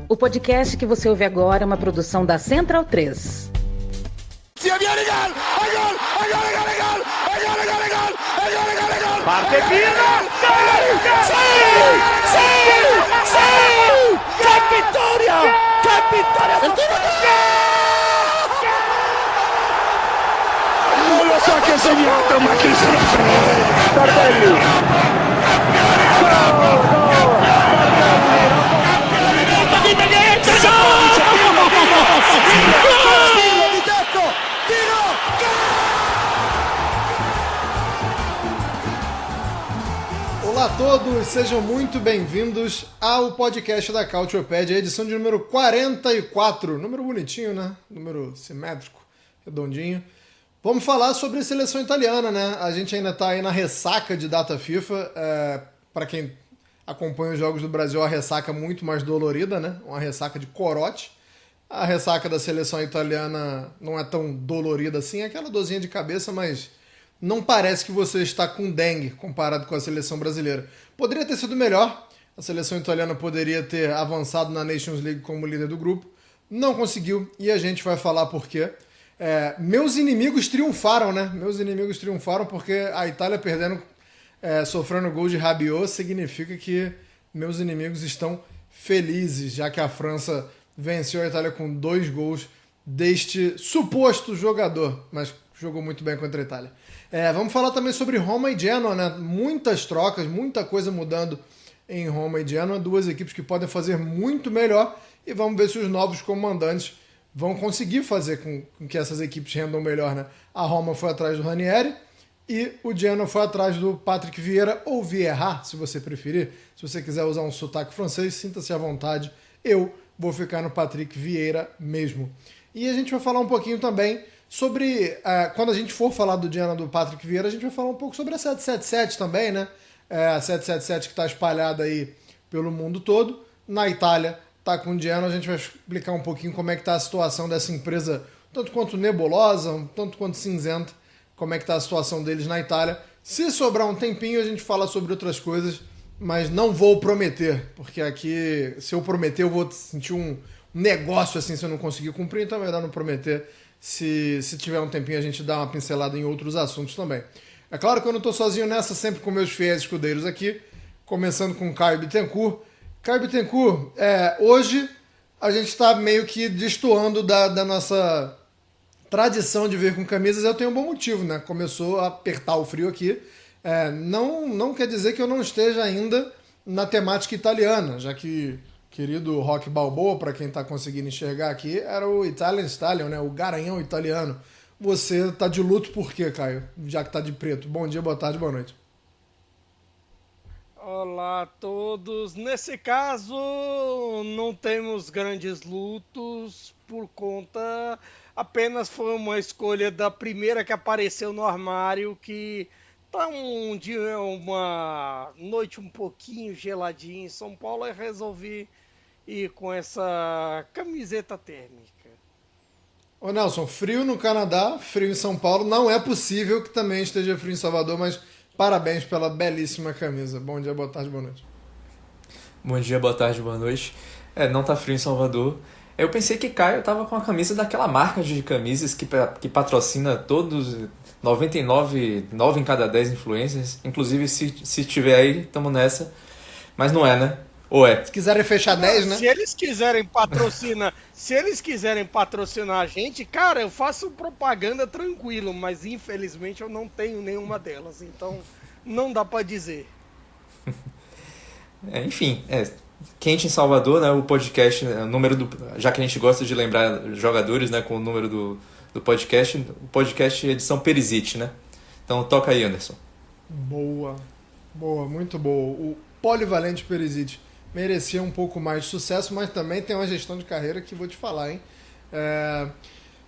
O podcast que você ouve agora é uma produção da Central 3. Parte Pina! ¡Qué victoria! ¡Qué victoria! Non lo so che ha segnato, ma chi se lo frega! Tardelli! Olá a todos, sejam muito bem-vindos ao podcast da Cautiopédia, edição de número 44, número bonitinho, né? Número simétrico, redondinho. Vamos falar sobre a seleção italiana, né? A gente ainda tá aí na ressaca de data FIFA. Para quem acompanha os jogos do Brasil, a ressaca muito mais dolorida, né? Uma ressaca de corote. A ressaca da seleção italiana não é tão dolorida assim, é aquela dorzinha de cabeça, mas não parece que você está com dengue comparado com a seleção brasileira. Poderia ter sido melhor, a seleção italiana poderia ter avançado na Nations League como líder do grupo, não conseguiu e a gente vai falar por quê. Meus inimigos triunfaram, né? Meus inimigos triunfaram porque a Itália perdendo, sofrendo gol de Rabiot, significa que meus inimigos estão felizes, já que a França venceu a Itália com 2 gols deste suposto jogador, mas jogou muito bem contra a Itália. Vamos falar também sobre Roma e Genoa, né? Muitas trocas, muita coisa mudando em Roma e Genoa, 2 equipes que podem fazer muito melhor e vamos ver se os novos comandantes vão conseguir fazer com que essas equipes rendam melhor, né? A Roma foi atrás do Ranieri e o Genoa foi atrás do Patrick Vieira, ou Vieira, se você preferir. Se você quiser usar um sotaque francês, sinta-se à vontade. Eu vou ficar no Patrick Vieira mesmo. E a gente vai falar um pouquinho também sobre, quando a gente for falar do Genoa do Patrick Vieira, a gente vai falar um pouco sobre a 777 também, né? A 777 que está espalhada aí pelo mundo todo. Na Itália está com o Genoa, a gente vai explicar um pouquinho como é que está a situação dessa empresa, tanto quanto nebulosa, tanto quanto cinzenta, como é que está a situação deles na Itália. Se sobrar um tempinho, a gente fala sobre outras coisas, mas não vou prometer, porque aqui, se eu prometer, eu vou sentir um negócio assim se eu não conseguir cumprir, então é melhor não prometer. Se tiver um tempinho, a gente dá uma pincelada em outros assuntos também. É claro que eu não estou sozinho nessa, sempre com meus fiéis escudeiros aqui, começando com Caio Bittencourt. Caio Bittencourt, hoje a gente está meio que destoando da nossa tradição de vir com camisas. Eu tenho um bom motivo, né? Começou a apertar o frio aqui. Não quer dizer que eu não esteja ainda na temática italiana, já que querido Rock Balboa, para quem está conseguindo enxergar aqui, era o Italian Stallion, né? O garanhão italiano. Você tá de luto por quê, Caio? Já que tá de preto. Bom dia, boa tarde, boa noite. Olá a todos. Nesse caso, não temos grandes lutos por conta... Apenas foi uma escolha da primeira que apareceu no armário, que tá um dia, uma noite um pouquinho geladinha em São Paulo, e resolvi ir com essa camiseta térmica. Ô Nelson, frio no Canadá, frio em São Paulo, não é possível que também esteja frio em Salvador, mas parabéns pela belíssima camisa. Bom dia, boa tarde, boa noite. Bom dia, boa tarde, boa noite. Não tá frio em Salvador. Eu pensei que Caio tava com a camisa daquela marca de camisas que patrocina todos, 99, 9 em cada 10 influencers. Inclusive, se tiver aí, tamo nessa. Mas não é, né? Ou é? Se quiserem fechar 10, né? Se eles quiserem patrocinar a gente, cara, eu faço propaganda tranquilo, mas infelizmente eu não tenho nenhuma delas, então não dá pra dizer. Enfim, quente em Salvador, né? O podcast, o número já que a gente gosta de lembrar jogadores, né, com o número do podcast, o podcast edição Perisic, né? Então toca aí, Anderson. Boa, muito boa. O polivalente Perisic merecia um pouco mais de sucesso, mas também tem uma gestão de carreira que vou te falar, hein?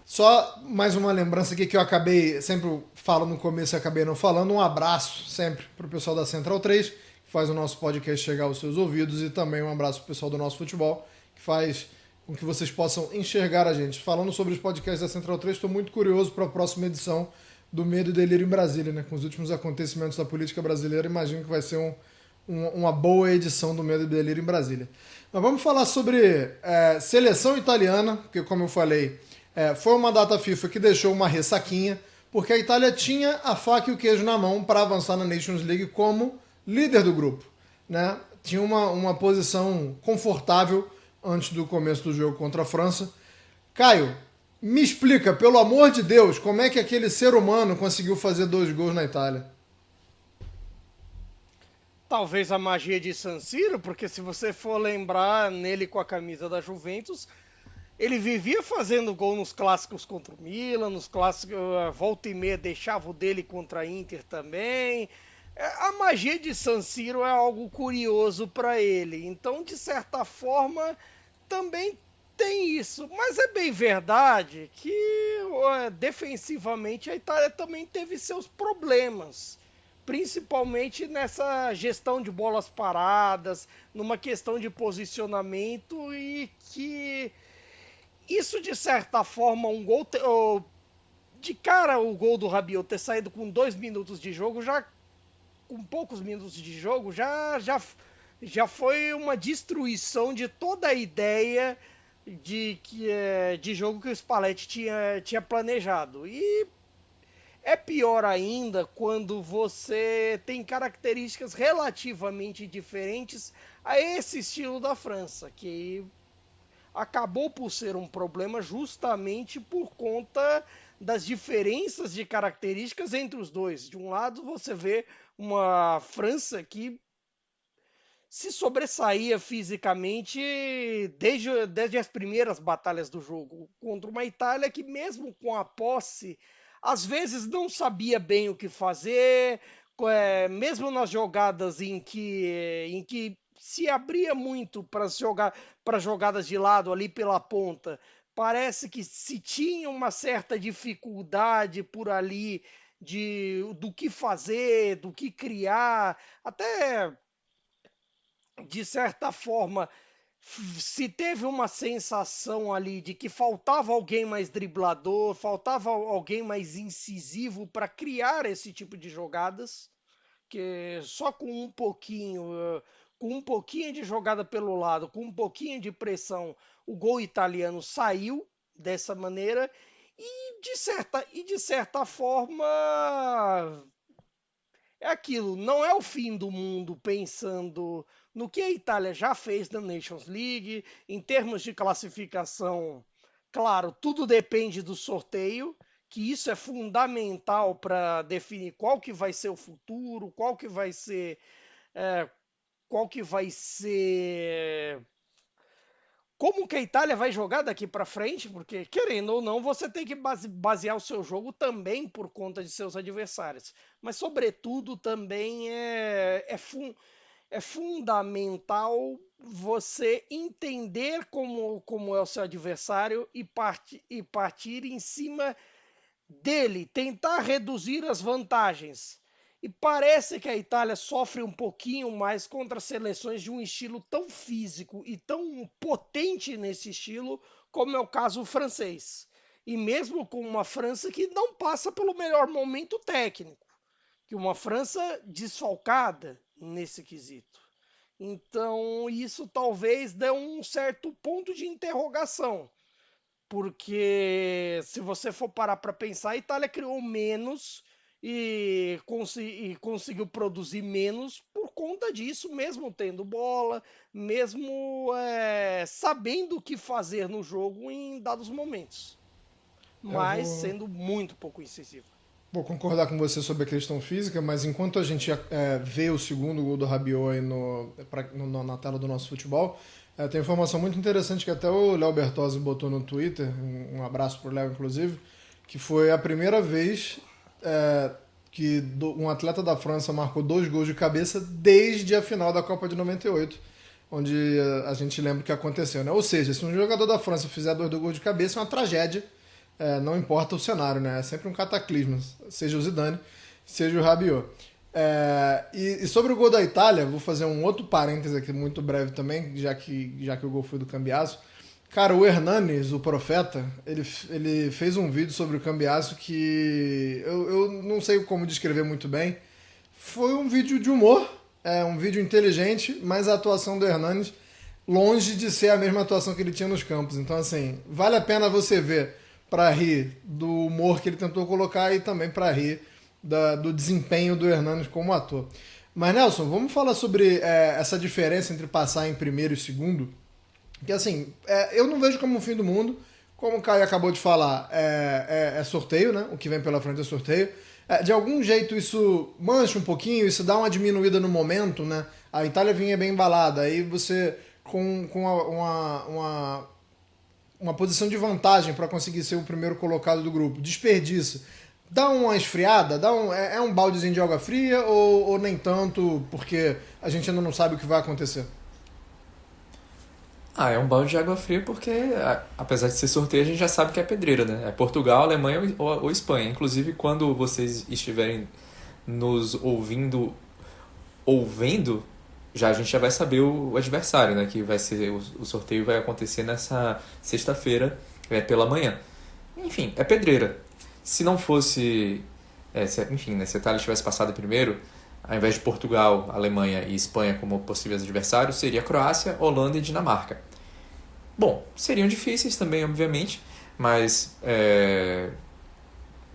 Só mais uma lembrança aqui que eu acabei, sempre falo no começo e acabei não falando, um abraço sempre pro pessoal da Central 3, que faz o nosso podcast chegar aos seus ouvidos, e também um abraço pro pessoal do Nosso Futebol, que faz com que vocês possam enxergar a gente. Falando sobre os podcasts da Central 3, estou muito curioso para a próxima edição do Medo e Delírio em Brasília, né? Com os últimos acontecimentos da política brasileira, imagino que vai ser uma boa edição do Medo e Delírio em Brasília. Mas vamos falar sobre seleção italiana, porque como eu falei, foi uma data FIFA que deixou uma ressaquinha, porque a Itália tinha a faca e o queijo na mão para avançar na Nations League como líder do grupo, né? Tinha uma posição confortável antes do começo do jogo contra a França. Caio, me explica, pelo amor de Deus, como é que aquele ser humano conseguiu fazer 2 gols na Itália? Talvez a magia de San Siro, porque se você for lembrar nele com a camisa da Juventus, ele vivia fazendo gol nos clássicos contra o Milan, nos clássicos, volta e meia deixava o dele contra a Inter também. A magia de San Siro é algo curioso para ele. Então, de certa forma, também tem isso. Mas é bem verdade que defensivamente a Itália também teve seus problemas. Principalmente nessa gestão de bolas paradas, numa questão de posicionamento e que isso, de certa forma, um gol. De cara, o gol do Rabiot ter saído com 2 minutos de jogo, já com poucos minutos de jogo, já foi uma destruição de toda a ideia de jogo que o Spalletti tinha planejado. E é pior ainda quando você tem características relativamente diferentes a esse estilo da França, que acabou por ser um problema justamente por conta das diferenças de características entre os dois. De um lado, você vê uma França que se sobressaía fisicamente desde as primeiras batalhas do jogo, contra uma Itália que, mesmo com a posse, às vezes não sabia bem o que fazer, mesmo nas jogadas em que se abria muito para jogadas de lado ali pela ponta. Parece que se tinha uma certa dificuldade por ali do que fazer, do que criar, até de certa forma se teve uma sensação ali de que faltava alguém mais driblador, faltava alguém mais incisivo para criar esse tipo de jogadas, que só com um pouquinho de jogada pelo lado, com um pouquinho de pressão, o gol italiano saiu dessa maneira e de certa forma é aquilo, não é o fim do mundo pensando no que a Itália já fez na Nations League, em termos de classificação. Claro, tudo depende do sorteio, que isso é fundamental para definir qual que vai ser o futuro, qual que vai ser como que a Itália vai jogar daqui para frente, porque, querendo ou não, você tem que basear o seu jogo também por conta de seus adversários. Mas, sobretudo, também é fundamental você entender como é o seu adversário e partir em cima dele, tentar reduzir as vantagens. E parece que a Itália sofre um pouquinho mais contra seleções de um estilo tão físico e tão potente nesse estilo, como é o caso francês. E mesmo com uma França que não passa pelo melhor momento técnico, que uma França desfalcada nesse quesito. Então, isso talvez dê um certo ponto de interrogação, porque se você for parar para pensar, a Itália criou menos e conseguiu produzir menos por conta disso, mesmo tendo bola, mesmo sabendo o que fazer no jogo em dados momentos, mas sendo muito pouco incisivo. Vou concordar com você sobre a questão física, mas enquanto a gente vê o segundo gol do Rabiot aí na tela do nosso futebol, tem informação muito interessante que até o Léo Bertozzi botou no Twitter, um abraço pro Léo inclusive, que foi a primeira vez que um atleta da França marcou 2 gols de cabeça desde a final da Copa de 98, onde a gente lembra o que aconteceu, né? Ou seja, se um jogador da França fizer 2 gols de cabeça, é uma tragédia, não importa o cenário, né? É sempre um cataclisma, seja o Zidane, seja o Rabiot. E sobre o gol da Itália, vou fazer um outro parêntese aqui muito breve também, já que o gol foi do Cambiasso. Cara, o Hernanes, o profeta, ele fez um vídeo sobre o Cambiasso que eu não sei como descrever muito bem. Foi um vídeo de humor, um vídeo inteligente, mas a atuação do Hernanes longe de ser a mesma atuação que ele tinha nos campos. Então, assim, vale a pena você ver para rir do humor que ele tentou colocar e também para rir do desempenho do Hernanes como ator. Mas, Nelson, vamos falar sobre essa diferença entre passar em primeiro e segundo. Que, assim, eu não vejo como o fim do mundo. Como o Caio acabou de falar, é sorteio, né? O que vem pela frente é sorteio. De algum jeito isso mancha um pouquinho, isso dá uma diminuída no momento, né? A Itália vinha bem embalada, aí você com uma posição de vantagem para conseguir ser o primeiro colocado do grupo, desperdiça. Dá uma esfriada? É um baldezinho de água fria ou nem tanto, porque a gente ainda não sabe o que vai acontecer? É um balde de água fria porque, apesar de ser sorteio, a gente já sabe que é pedreira, né? É Portugal, Alemanha ou Espanha. Inclusive, quando vocês estiverem nos ouvindo ou vendo, a gente já vai saber o adversário, né? Que vai ser o sorteio vai acontecer nessa sexta-feira, pela manhã. Enfim, é pedreira. Se não fosse, enfim, né, se a Itália tivesse passado primeiro, ao invés de Portugal, Alemanha e Espanha como possíveis adversários, seria Croácia, Holanda e Dinamarca. Bom, seriam difíceis também, obviamente, mas,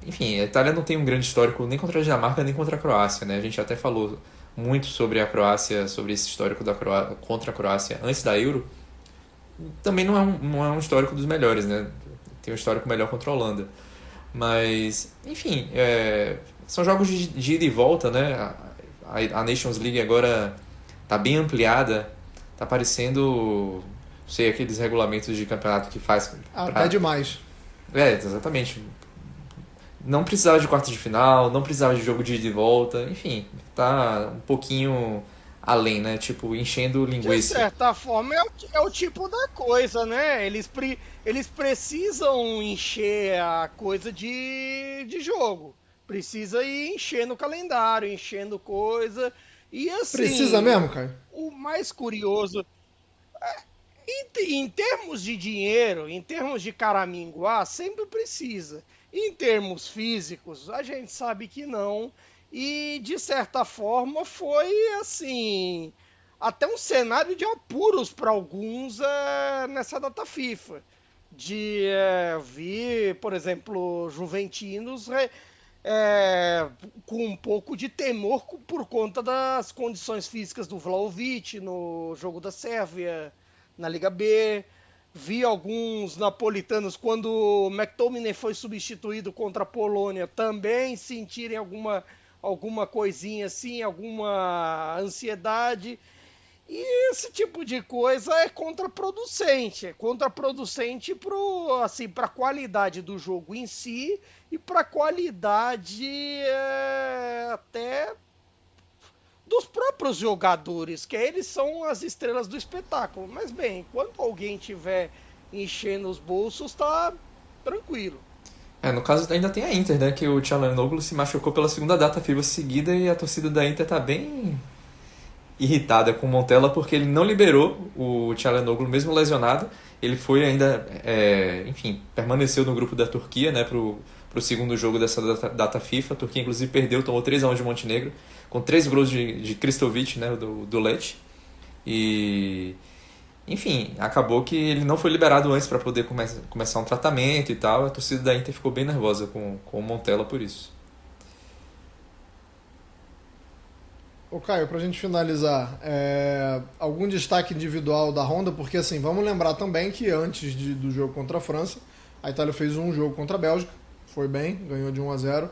enfim, a Itália não tem um grande histórico nem contra a Dinamarca nem contra a Croácia, né? A gente até falou muito sobre a Croácia, sobre esse histórico contra a Croácia antes da Euro. Também não é um histórico dos melhores, né? Tem um histórico melhor contra a Holanda. Mas, enfim, são jogos de ida e volta, né? A Nations League agora está bem ampliada, está parecendo, não sei, aqueles regulamentos de campeonato que faz... Até demais. Exatamente. Não precisava de quartas de final, não precisava de jogo de ida e volta, enfim, tá um pouquinho além, né? Tipo, enchendo linguiça. De certa forma, é o tipo da coisa, né? Eles precisam encher a coisa de jogo. Precisa ir enchendo o calendário, enchendo coisa. E assim... Precisa mesmo, Caio? O mais curioso... Em termos de dinheiro, em termos de caraminguá, sempre precisa. Em termos físicos, a gente sabe que não. E, de certa forma, foi, assim, até um cenário de apuros para alguns nessa data FIFA. De vir, por exemplo, juventinos com um pouco de temor por conta das condições físicas do Vlahovic no jogo da Sérvia, na Liga B. Vi alguns napolitanos, quando o McTominay foi substituído contra a Polônia, também sentirem alguma coisinha assim, alguma ansiedade. E esse tipo de coisa é contraproducente. É contraproducente para a qualidade do jogo em si e para a qualidade até dos próprios jogadores, que eles são as estrelas do espetáculo. Mas bem, enquanto alguém tiver enchendo os bolsos, tá tranquilo. No caso ainda tem a Inter, né? Que o Çalhanoğlu se machucou pela segunda data FIFA seguida e a torcida da Inter tá bem irritada com o Montella porque ele não liberou o Çalhanoğlu mesmo lesionado. Ele foi ainda, enfim, permaneceu no grupo da Turquia, né? Pro segundo jogo dessa data FIFA. A Turquia, inclusive, tomou 3-1 de Montenegro, com 3 gols de Kristovic, né, do Lecce. E, enfim, acabou que ele não foi liberado antes para poder começar um tratamento e tal. A torcida da Inter ficou bem nervosa com o Montella por isso. Ô Caio, pra gente finalizar, algum destaque individual da Honda? Porque assim, vamos lembrar também que antes do jogo contra a França, a Itália fez um jogo contra a Bélgica, foi bem, ganhou de 1-0.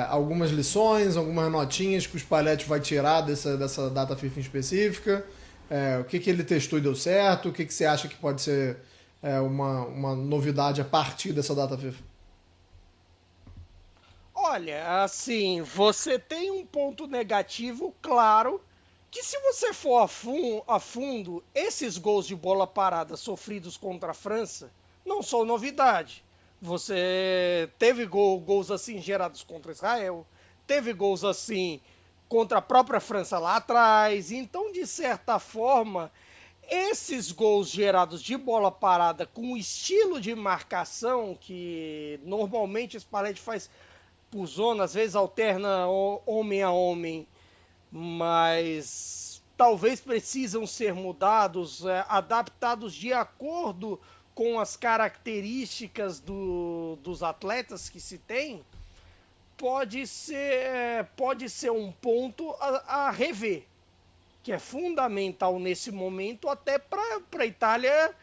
Algumas lições, algumas notinhas que o Spalletti vai tirar dessa data FIFA em específica. O que ele testou e deu certo? O que você acha que pode ser uma novidade a partir dessa data FIFA? Olha, assim, você tem um ponto negativo, claro, que se você for a fundo, esses gols de bola parada sofridos contra a França não são novidade. Você teve gols assim gerados contra Israel, teve gols assim contra a própria França lá atrás. Então, de certa forma, esses gols gerados de bola parada com o estilo de marcação que normalmente o Spalletti faz por zona, às vezes alterna homem a homem, mas talvez precisam ser mudados, adaptados de acordo com as características dos atletas que se tem, pode ser um ponto a rever, que é fundamental nesse momento até para a Itália,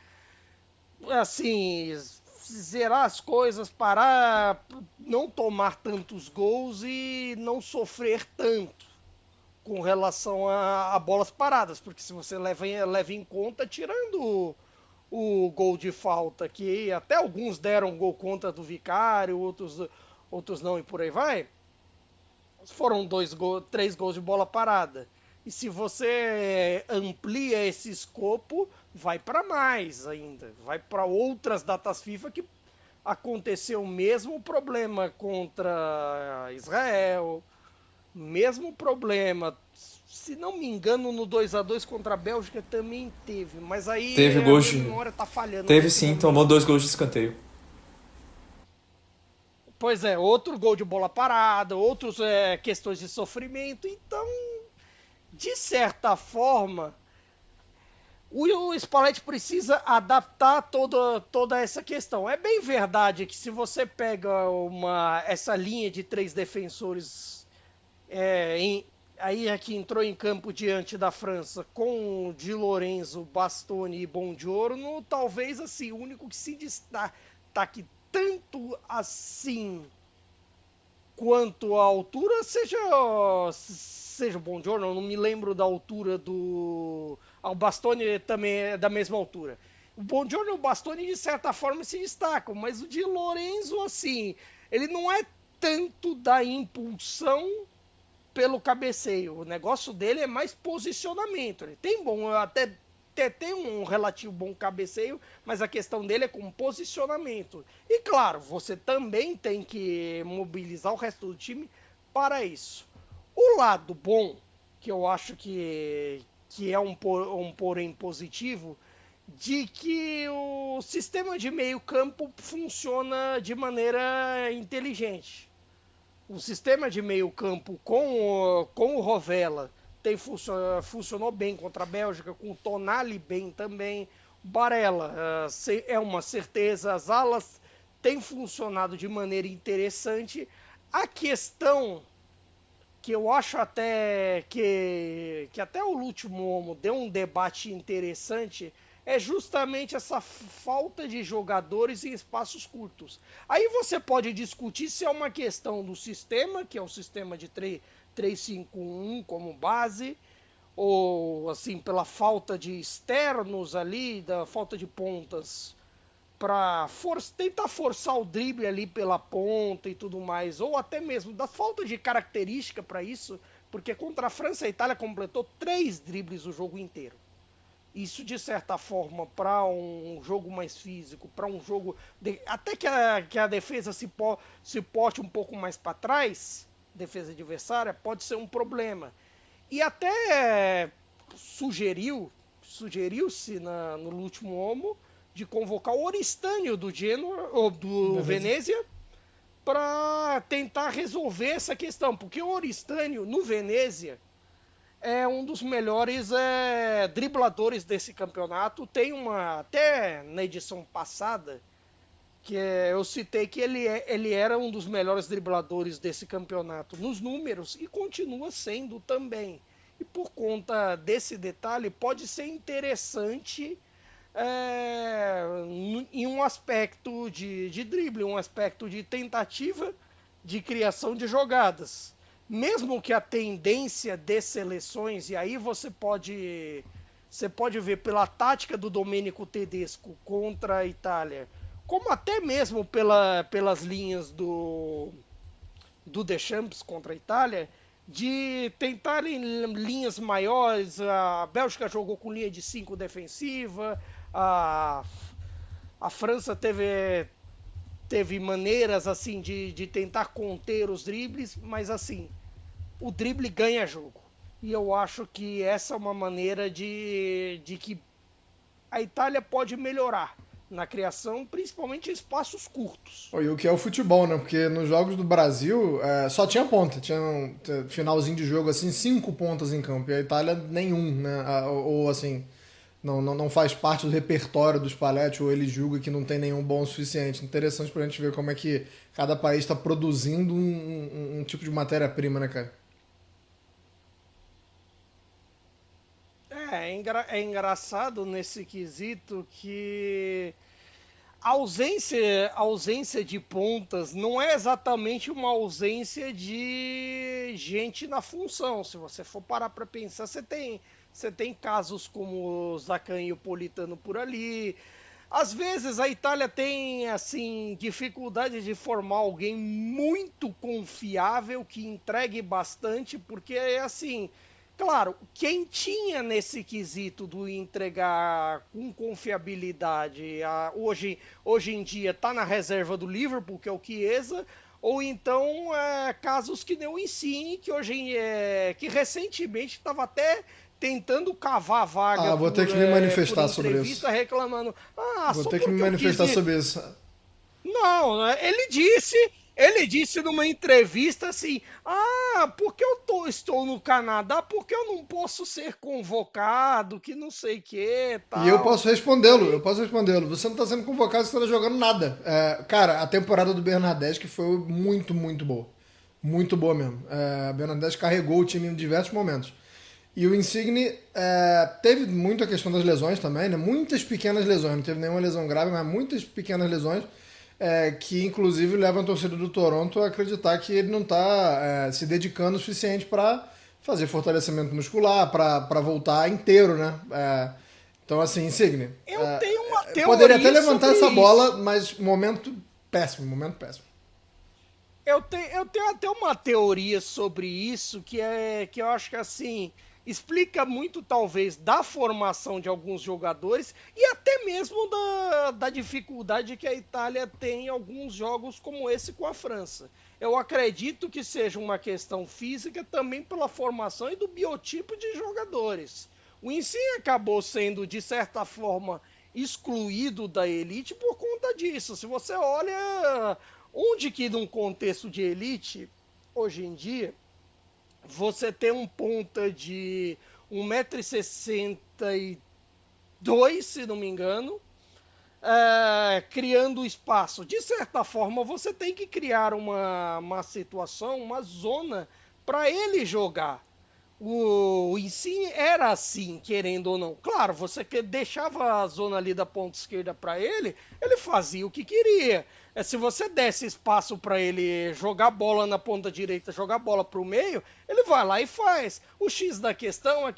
assim, zerar as coisas, parar, não tomar tantos gols e não sofrer tanto com relação a bolas paradas, porque se você leva em conta, tirando o gol de falta, que até alguns deram gol contra do Vicário, outros não e por aí vai, foram 3 gols de bola parada. E se você amplia esse escopo, vai para mais ainda, vai para outras datas FIFA que aconteceu o mesmo problema contra Israel, mesmo problema, se não me engano, no 2-2 contra a Bélgica também teve, mas aí Teve a gols de... memória tá falhando. Teve sim, momento. tomou 2 gols de escanteio. Pois é, outro gol de bola parada, outros questões de sofrimento, então, de certa forma, o Spalletti precisa adaptar toda essa questão. É bem verdade que se você pega essa linha de 3 defensores aí aqui entrou em campo diante da França com Di Lorenzo, Bastoni e Buongiorno, talvez assim, o único que se destaque tanto assim quanto a altura seja o Buongiorno. Eu não me lembro da altura do... O Bastoni também é da mesma altura. O Buongiorno e o Bastoni de certa forma se destacam, mas o Di Lorenzo, assim, ele não é tanto da impulsão pelo cabeceio. O negócio dele é mais posicionamento. Ele tem até tem um relativo bom cabeceio, mas a questão dele é com posicionamento. E claro, você também tem que mobilizar o resto do time para isso. O lado bom, que eu acho que é um porém positivo, de que o sistema de meio campo funciona de maneira inteligente. O sistema de meio campo com o Rovella funcionou bem contra a Bélgica, com o Tonali bem também. O Barella é uma certeza, as alas têm funcionado de maneira interessante. A questão que eu acho até que até o último Homo deu um debate interessante é justamente essa falta de jogadores em espaços curtos. Aí você pode discutir se é uma questão do sistema, que é o sistema de 3-5-1 como base, ou assim, pela falta de externos ali, da falta de pontas, para tentar forçar o drible ali pela ponta e tudo mais, ou até mesmo da falta de característica para isso, porque contra a França a Itália completou 3 dribles o jogo inteiro. Isso, de certa forma, para um jogo mais físico, para um jogo... até que a defesa se porte um pouco mais para trás, defesa adversária, pode ser um problema. E até sugeriu-se no último Homo de convocar o Oristânio do Genoa, ou do Venezia, para tentar resolver essa questão. Porque o Oristânio, no Venezia, é um dos melhores dribladores desse campeonato. Tem até na edição passada, que eu citei que ele era um dos melhores dribladores desse campeonato nos números e continua sendo também. E por conta desse detalhe, pode ser interessante em um aspecto de drible, um aspecto de tentativa de criação de jogadas. Mesmo que a tendência de seleções, e aí você pode ver pela tática do Domenico Tedesco contra a Itália, como até mesmo pelas linhas do Deschamps contra a Itália, de tentar em linhas maiores. A Bélgica jogou com linha de 5 defensiva, a França teve maneiras assim de tentar conter os dribles, mas assim, o drible ganha jogo. E eu acho que essa é uma maneira de que a Itália pode melhorar na criação, principalmente em espaços curtos. E o que é o futebol, né? Porque nos jogos do Brasil só tinha ponta. Tinha um finalzinho de jogo, assim, 5 pontas em campo. E a Itália, nenhum, né? Ou assim, não faz parte do repertório do Spalletti, ou ele julga que não tem nenhum bom o suficiente. Interessante pra gente ver como é que cada país está produzindo um tipo de matéria-prima, né, cara? É engraçado nesse quesito que a ausência de pontas não é exatamente uma ausência de gente na função. Se você for parar para pensar, você tem casos como o Zacan e o Politano por ali. Às vezes a Itália tem assim dificuldade de formar alguém muito confiável que entregue bastante, porque é assim, claro, quem tinha nesse quesito do entregar com confiabilidade, hoje em dia está na reserva do Liverpool, que é o Chiesa, ou então casos que nem o Insigne, que recentemente estava até tentando cavar a vaga Vou ter que me manifestar por sobre isso. reclamando. Vou ter que me manifestar sobre isso. Não, ele disse numa entrevista assim, porque estou no Canadá, porque eu não posso ser convocado, que não sei o que, tal. E eu posso respondê-lo. Você não está sendo convocado, você não está jogando nada. Cara, a temporada do Bernardeschi que foi muito, muito boa. Muito boa mesmo. A Bernardeschi carregou o time em diversos momentos. E o Insigne teve muita questão das lesões também, né? Muitas pequenas lesões, não teve nenhuma lesão grave, mas muitas pequenas lesões que inclusive levam a torcida do Toronto a acreditar que ele não está se dedicando o suficiente para fazer fortalecimento muscular, para voltar inteiro, né? Então, assim, Insigne. Eu tenho uma teoria. Poderia até levantar essa isso. bola, mas momento péssimo. Eu tenho até uma teoria sobre isso que eu acho que assim explica muito talvez da formação de alguns jogadores e até mesmo da dificuldade que a Itália tem em alguns jogos como esse com a França. Eu acredito que seja uma questão física também pela formação e do biotipo de jogadores. O Insigne acabou sendo de certa forma excluído da elite por conta disso. Se você olha onde que num contexto de elite, hoje em dia, você tem um ponta de 1,62 m, se não me engano, criando espaço. De certa forma, você tem que criar uma situação, uma zona para ele jogar. O Insigne era assim, querendo ou não. Claro, você deixava a zona ali da ponta esquerda para ele fazia o que queria. Se você desse espaço para ele jogar bola na ponta direita, jogar bola para o meio, ele vai lá e faz. O X da questão é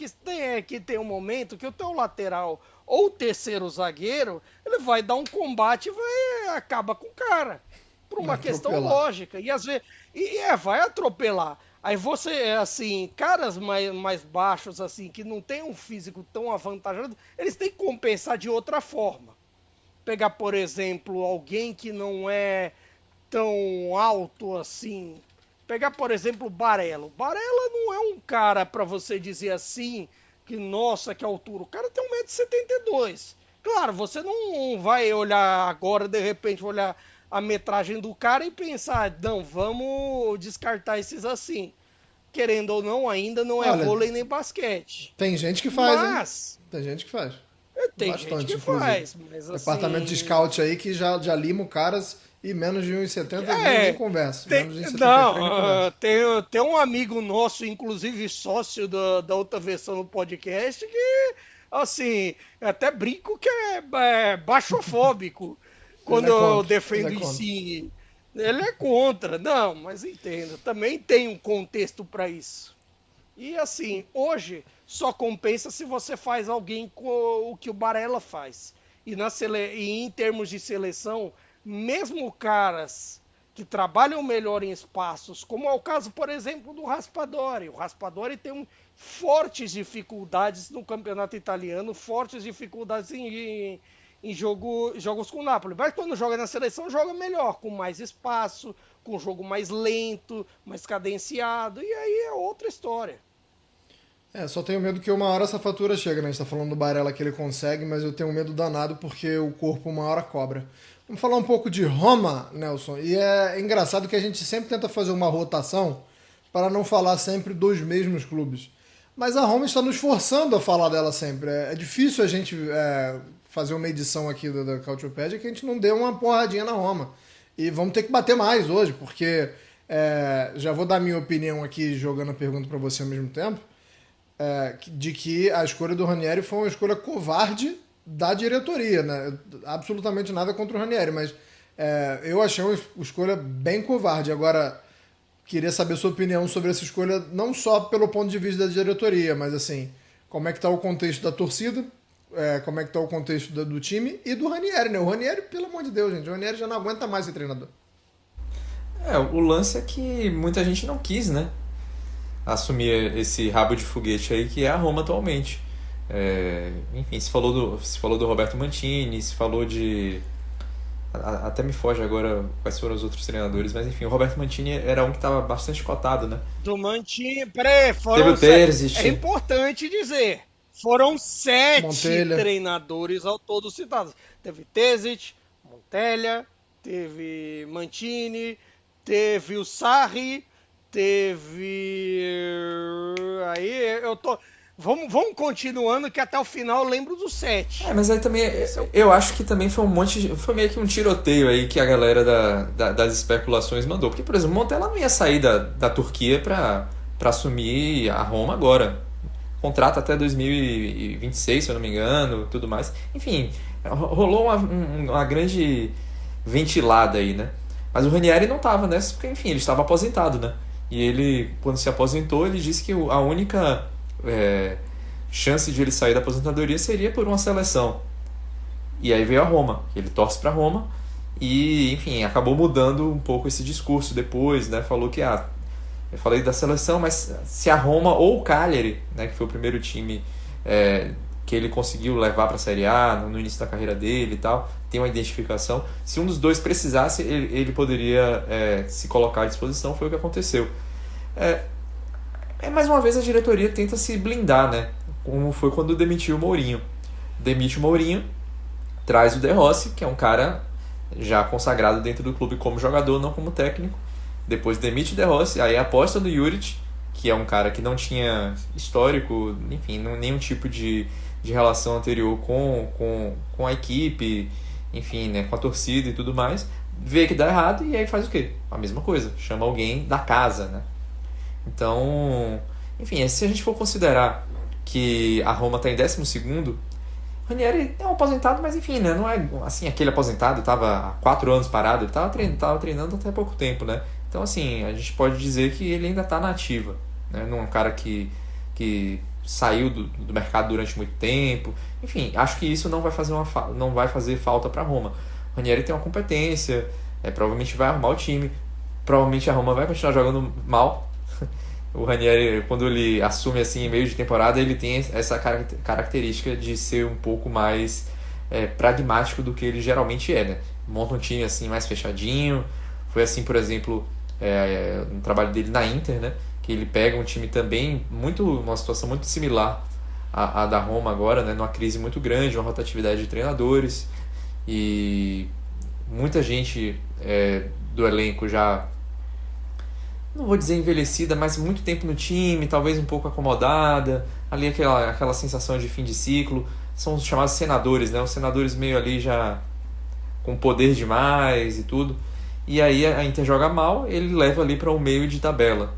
que tem um momento que o teu lateral ou o terceiro zagueiro, ele vai dar um combate e acaba com o cara. Por uma questão lógica. E às vezes vai atropelar. Aí você, assim, caras mais baixos, assim, que não tem um físico tão avantajado, eles têm que compensar de outra forma. Pegar, por exemplo, alguém que não é tão alto assim. Pegar, por exemplo, o Barella. O Barella não é um cara para você dizer assim, que nossa, que altura. O cara tem 1,72 m. Claro, você não vai olhar agora, de repente, olhar a metragem do cara e pensar, não, vamos descartar esses assim. Querendo ou não, ainda não é vôlei nem basquete. Tem gente que faz, hein? Tem gente que faz. Tem bastante, gente que inclusive. faz, mas assim... Departamento de scout aí que já lima o caras e menos de 1,70 nem conversa. Tem um amigo nosso, inclusive sócio da outra versão do podcast, que, assim, até brinco que é baixofóbico quando eu defendo em si. Ele é contra. Não, mas entenda, também tem um contexto para isso. E assim, hoje só compensa se você faz alguém com o que o Barella faz. E em termos de seleção, mesmo caras que trabalham melhor em espaços, como é o caso, por exemplo, do Raspadori. O Raspadori tem fortes dificuldades no campeonato italiano, fortes dificuldades em jogos com o Napoli. Mas quando joga na seleção, joga melhor, com mais espaço, com um jogo mais lento, mais cadenciado, e aí é outra história. Só tenho medo que uma hora essa fatura chega, né? A gente tá falando do Barella que ele consegue, mas eu tenho medo danado porque o corpo uma hora cobra. Vamos falar um pouco de Roma, Nelson. E é engraçado que a gente sempre tenta fazer uma rotação para não falar sempre dos mesmos clubes. Mas a Roma está nos forçando a falar dela sempre. É difícil a gente fazer uma edição aqui da Cautiopedia que a gente não dê uma porradinha na Roma. E vamos ter que bater mais hoje, porque já vou dar minha opinião aqui, jogando a pergunta para você ao mesmo tempo, de que a escolha do Ranieri foi uma escolha covarde da diretoria, né? Absolutamente nada contra o Ranieri, mas eu achei uma escolha bem covarde. Agora, queria saber sua opinião sobre essa escolha, não só pelo ponto de vista da diretoria, mas assim, como é que está o contexto da torcida, como é que está o contexto do time e do Ranieri, né? O Ranieri, pelo amor de Deus, gente, o Ranieri já não aguenta mais ser treinador. O lance é que muita gente não quis, né, assumir esse rabo de foguete aí que é a Roma atualmente. Enfim, se falou do Roberto Mancini, se falou de... Até me foge agora quais foram os outros treinadores, mas enfim, o Roberto Mancini era um que estava bastante cotado, né? Do Mancini, teve o Terzic. É importante dizer, foram 7 Montella. treinadores ao todo citados. Teve Terzic, Montella, teve Mancini, teve o Sarri, teve... Aí eu tô... Vamos continuando que até o final eu lembro dos 7. Mas aí também, eu acho que também foi foi meio que um tiroteio aí que a galera das especulações mandou. Porque, por exemplo, Montella não ia sair da Turquia para assumir a Roma agora. Contrato até 2026, se eu não me engano, tudo mais. Enfim, rolou uma grande ventilada aí, né? Mas o Ranieri não estava nessa, porque, enfim, ele estava aposentado, né? E ele, quando se aposentou, ele disse que a única chance de ele sair da aposentadoria seria por uma seleção. E aí veio a Roma, ele torce para Roma e, enfim, acabou mudando um pouco esse discurso depois, né? Falou que eu falei da seleção, mas se a Roma ou o Cagliari, né, que foi o primeiro time que ele conseguiu levar para a Série A no início da carreira dele e tal, tem uma identificação, se um dos dois precisasse, ele poderia se colocar à disposição. Foi o que aconteceu. Mais uma vez a diretoria tenta se blindar, né? Como foi quando demitiu o Mourinho. Demite o Mourinho, traz o De Rossi, que é um cara já consagrado dentro do clube como jogador, não como técnico. Depois demite o De Rossi, aí aposta no Juric, que é um cara que não tinha histórico, enfim, nenhum tipo de relação anterior com a equipe, enfim, né, com a torcida e tudo mais. Vê que dá errado e aí faz o quê? A mesma coisa, chama alguém da casa, né? Então, enfim, se a gente for considerar que a Roma está em 12º, Ranieri é um aposentado, mas enfim, né, não é assim, aquele aposentado, estava há 4 anos parado, ele estava treinando até pouco tempo, né? Então, assim, a gente pode dizer que ele ainda está na ativa, né? Não é um cara que saiu do mercado durante muito tempo. Enfim, acho que isso não vai fazer falta para a Roma. O Ranieri tem uma competência, provavelmente vai arrumar o time, provavelmente a Roma vai continuar jogando mal. O Ranieri, quando ele assume assim em meio de temporada, ele tem essa característica de ser um pouco mais pragmático do que ele geralmente né? Monta um time assim mais fechadinho. Foi assim, por exemplo, no trabalho dele na Inter, né? Que ele pega um time também uma situação muito similar à da Roma agora, né? Numa crise muito grande, uma rotatividade de treinadores e muita gente do elenco já, não vou dizer envelhecida, mas muito tempo no time, talvez um pouco acomodada, ali aquela sensação de fim de ciclo. São os chamados senadores, né? Os senadores meio ali já com poder demais e tudo. E aí a Inter joga mal, ele leva ali para o meio de tabela.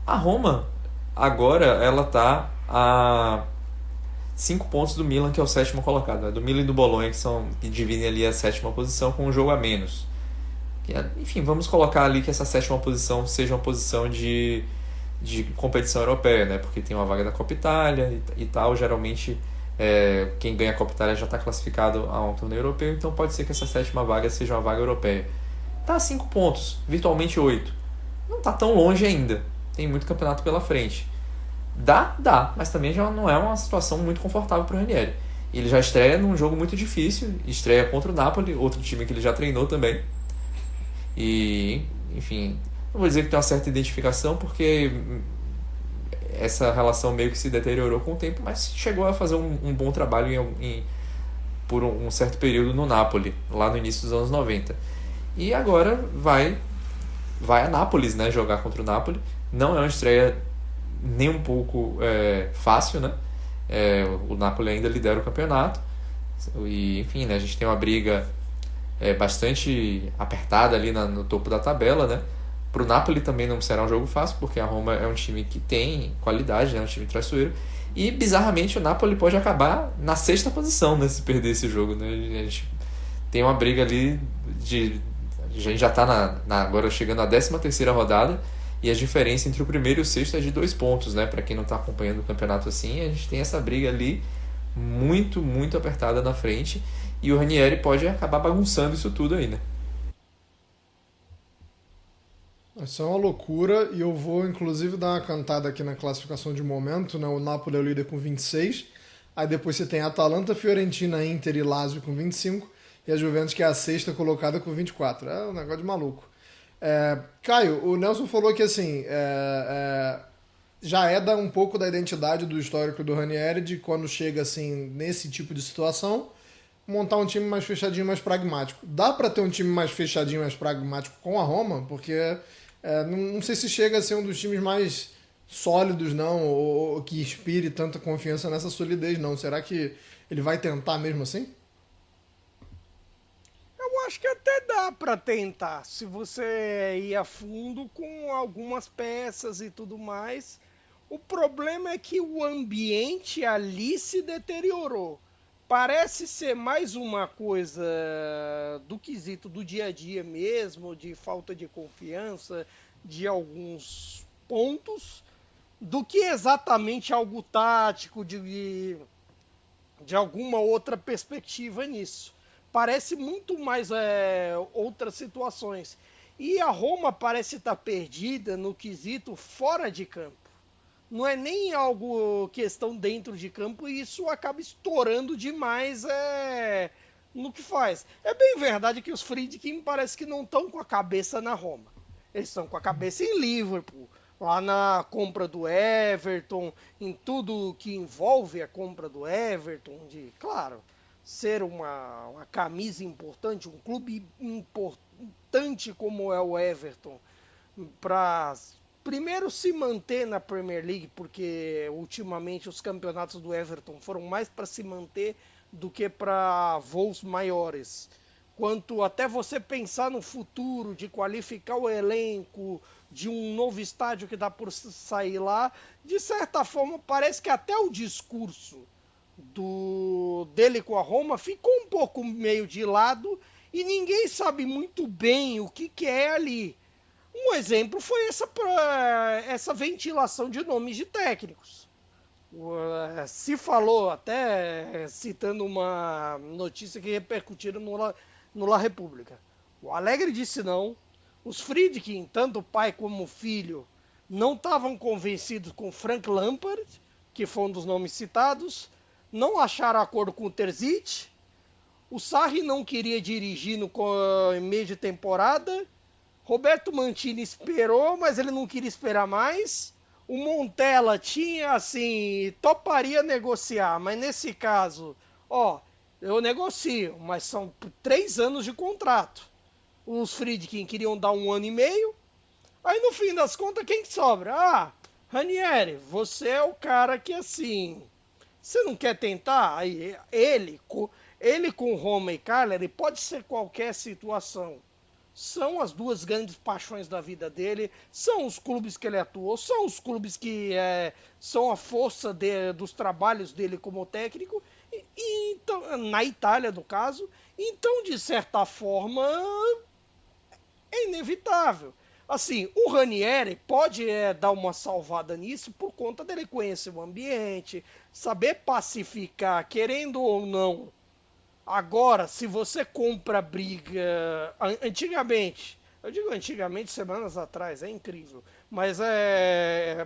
A Roma, agora, ela está a 5 pontos do Milan, que é o 7º colocado, né? Do Milan e do Bolonha, que dividem ali a 7ª posição com um jogo a menos. Enfim, vamos colocar ali que essa 7ª posição seja uma posição de competição europeia, né? Porque tem uma vaga da Copa Itália e tal. Geralmente, quem ganha a Copa Itália já está classificado a um torneio europeu, então pode ser que essa 7ª vaga seja uma vaga europeia. Tá a 5 pontos, virtualmente 8. Não está tão longe ainda, tem muito campeonato pela frente. Dá, mas também já não é uma situação muito confortável para o Ranieri. Ele já estreia num jogo muito difícil, estreia contra o Napoli, outro time que ele já treinou também. E, enfim, não vou dizer que tem uma certa identificação, porque essa relação meio que se deteriorou com o tempo, mas chegou a fazer um bom trabalho por um certo período no Napoli, lá no início dos anos 90. E agora vai a Nápoles, né, jogar contra o Napoli. Não é uma estreia nem um pouco fácil, né? O Napoli ainda lidera o campeonato. E, enfim, né, a gente tem uma briga bastante apertada ali no topo da tabela, né? Para o Napoli também não será um jogo fácil, porque a Roma é um time que tem qualidade, né? Um time traiçoeiro. E, bizarramente, o Napoli pode acabar na 6ª posição, né, se perder esse jogo, né? A gente tem uma briga ali a gente já está agora chegando à 13ª rodada, e a diferença entre o primeiro e o sexto é de 2 pontos, né? Para quem não está acompanhando o campeonato assim, a gente tem essa briga ali muito, muito apertada na frente, e o Ranieri pode acabar bagunçando isso tudo aí, né? Isso é uma loucura, e eu vou inclusive dar uma cantada aqui na classificação de momento, né? O Napoli é o líder com 26, aí depois você tem Atalanta, Fiorentina, Inter e Lazio com 25, e a Juventus que é a 6ª colocada com 24. É um negócio de maluco. Caio, o Nelson falou que assim, já um pouco da identidade do histórico do Ranieri, de quando chega assim nesse tipo de situação, montar um time mais fechadinho, mais pragmático. Dá para ter um time mais fechadinho, mais pragmático com a Roma? Porque não sei se chega a ser um dos times mais sólidos, não, ou que inspire tanta confiança nessa solidez, não. Será que ele vai tentar mesmo assim? Eu acho que até dá para tentar, se você ir a fundo com algumas peças e tudo mais. O problema é que o ambiente ali se deteriorou. Parece ser mais uma coisa do quesito do dia a dia mesmo, de falta de confiança, de alguns pontos, do que exatamente algo tático, de alguma outra perspectiva nisso. Parece muito mais outras situações. E a Roma parece estar perdida no quesito fora de campo. Não é nem algo questão dentro de campo, e isso acaba estourando demais no que faz. É bem verdade que os Friedkin parece que não estão com a cabeça na Roma. Eles estão com a cabeça em Liverpool, lá na compra do Everton, em tudo que envolve a compra do Everton, de, claro, ser uma camisa importante, um clube importante como é o Everton, para primeiro se manter na Premier League, porque ultimamente os campeonatos do Everton foram mais para se manter do que para voos maiores. Quanto até você pensar no futuro, de qualificar o elenco, de um novo estádio que dá por sair lá, de certa forma parece que até o discurso dele com a Roma ficou um pouco meio de lado, e ninguém sabe muito bem o que é ali. Um exemplo foi essa ventilação de nomes de técnicos. Se falou, até citando uma notícia que repercutiram no La República, o Allegri disse não, os Friedkin, tanto o pai como o filho, não estavam convencidos com Frank Lampard, que foi um dos nomes citados, não acharam acordo com o Terzic, o Sarri não queria dirigir no meio de temporada, Roberto Mantini esperou, mas ele não queria esperar mais. O Montella tinha, assim, toparia negociar, mas nesse caso, eu negocio, mas são 3 anos de contrato. Os Friedkin queriam dar 1 ano e meio. Aí, no fim das contas, quem sobra? Ranieri, você é o cara que, assim, você não quer tentar? Aí, ele com Roma e Cagliari, pode ser qualquer situação. São as 2 grandes paixões da vida dele, são os clubes que ele atuou, são os clubes que são a força dos trabalhos dele como técnico, então, na Itália, no caso. Então, de certa forma, é inevitável. Assim, o Ranieri pode dar uma salvada nisso por conta dele conhecer o ambiente, saber pacificar, querendo ou não. Agora, se você compra briga antigamente, eu digo antigamente, semanas atrás, é incrível, mas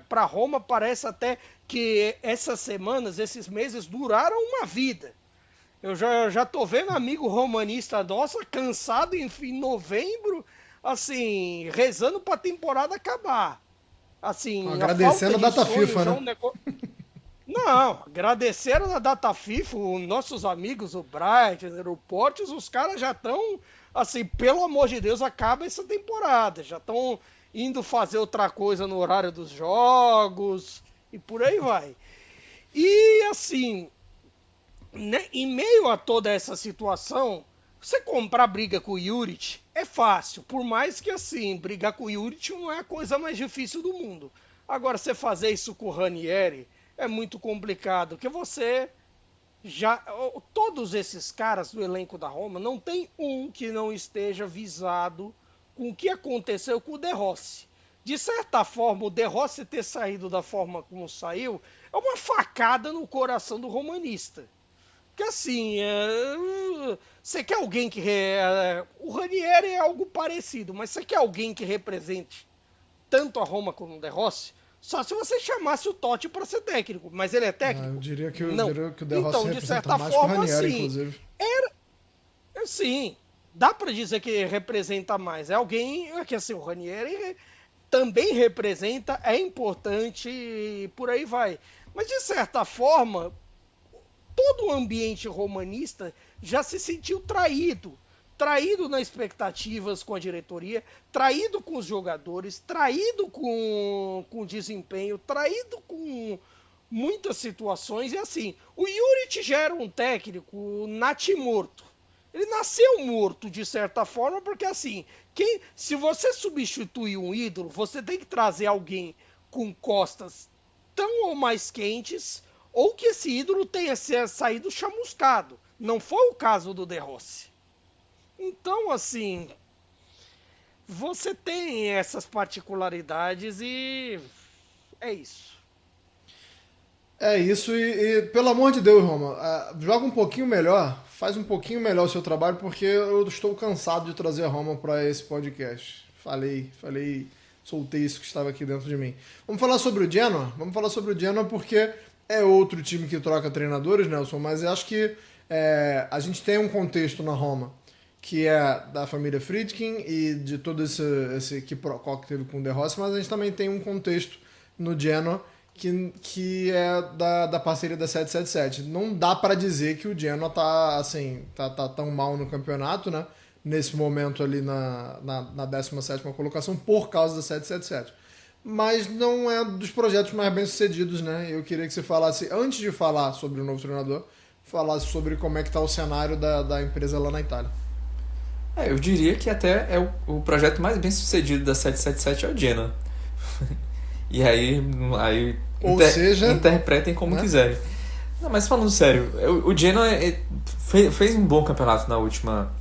para Roma parece até que essas semanas, esses meses duraram uma vida. Eu já tô vendo amigo romanista nossa cansado em novembro, assim, rezando para a temporada acabar. Assim, agradecendo a data FIFA, né? Não, agradeceram a data FIFA, os nossos amigos, o Bright, o Portes, os caras já estão, assim, pelo amor de Deus, acaba essa temporada. Já estão indo fazer outra coisa no horário dos jogos e por aí vai. E, assim, né, em meio a toda essa situação, você comprar briga com o Juric é fácil, por mais que, assim, brigar com o Juric não é a coisa mais difícil do mundo. Agora, você fazer isso com o Ranieri é muito complicado, porque você já... Todos esses caras do elenco da Roma, não tem um que não esteja visado com o que aconteceu com o De Rossi. De certa forma, o De Rossi ter saído da forma como saiu é uma facada no coração do romanista. Porque assim, você quer alguém que... o Ranieri é algo parecido, mas você quer alguém que represente tanto a Roma como o De Rossi? Só se você chamasse o Totti para ser técnico, mas ele é técnico? Eu diria que o De Então, Rossi de certa representa mais que o forma, Ranieri, assim, inclusive. Sim, dá para dizer que representa mais. É alguém que, assim, o Ranieri também representa, é importante e por aí vai. Mas, de certa forma, todo o ambiente romanista já se sentiu traído. Traído nas expectativas com a diretoria, traído com os jogadores, traído com o desempenho, traído com muitas situações. E assim, o Juric já era um técnico natimorto. Ele nasceu morto, de certa forma, porque assim, se você substituir um ídolo, você tem que trazer alguém com costas tão ou mais quentes, ou que esse ídolo tenha saído chamuscado. Não foi o caso do De Rossi. Então, assim, você tem essas particularidades e é isso. É isso, e pelo amor de Deus, Roma, joga um pouquinho melhor, faz um pouquinho melhor o seu trabalho, porque eu estou cansado de trazer a Roma para esse podcast. Falei, soltei isso que estava aqui dentro de mim. Vamos falar sobre o Genoa? Vamos falar sobre o Genoa porque é outro time que troca treinadores, Nelson, mas eu acho que a gente tem um contexto na Roma que é da família Friedkin e de todo esse quiprocó que teve com o De Rossi, mas a gente também tem um contexto no Genoa que é da parceria da 777. Não dá para dizer que o Genoa tá tão mal no campeonato, né? Nesse momento ali na 17ª colocação por causa da 777. Mas não é dos projetos mais bem-sucedidos, né? Eu queria que você falasse, antes de falar sobre o novo treinador, falasse sobre como é que tá o cenário da empresa lá na Itália. Eu diria que até é o projeto mais bem sucedido da 777 é o Genoa. E aí interpretem como quiserem. Não, mas falando sério, o Genoa fez um bom campeonato na última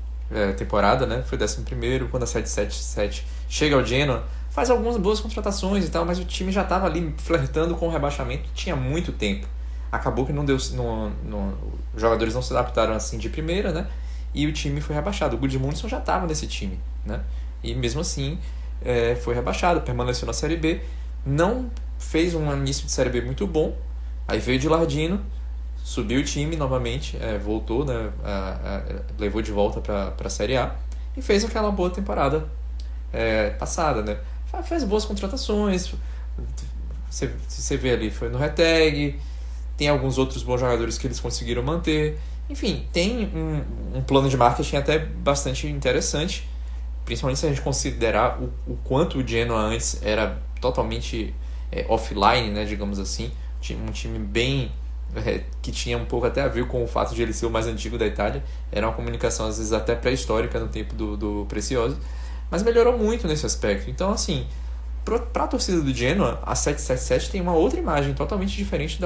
temporada, né? Foi 11º, quando a 777 chega ao Genoa, faz algumas boas contratações e tal, mas o time já estava ali flertando com o rebaixamento, tinha muito tempo. Acabou que não deu, os jogadores não se adaptaram assim de primeira, né? E o time foi rebaixado. O Gudmundsson já estava nesse time, né? E mesmo assim foi rebaixado, permaneceu na Série B, não fez um início de Série B muito bom, aí veio de Lardino, subiu o time novamente, voltou, né? Levou de volta para a Série A e fez aquela boa temporada passada, né? Fez boas contratações, você vê ali, foi no Reteg, tem alguns outros bons jogadores que eles conseguiram manter. Enfim, tem um plano de marketing até bastante interessante, principalmente se a gente considerar o quanto o Genoa antes era totalmente offline, né, digamos assim, um time bem que tinha um pouco até a ver com o fato de ele ser o mais antigo da Itália, era uma comunicação às vezes até pré-histórica no tempo do Preziosi, mas melhorou muito nesse aspecto. Então, assim, para a torcida do Genoa, a 777 tem uma outra imagem totalmente diferente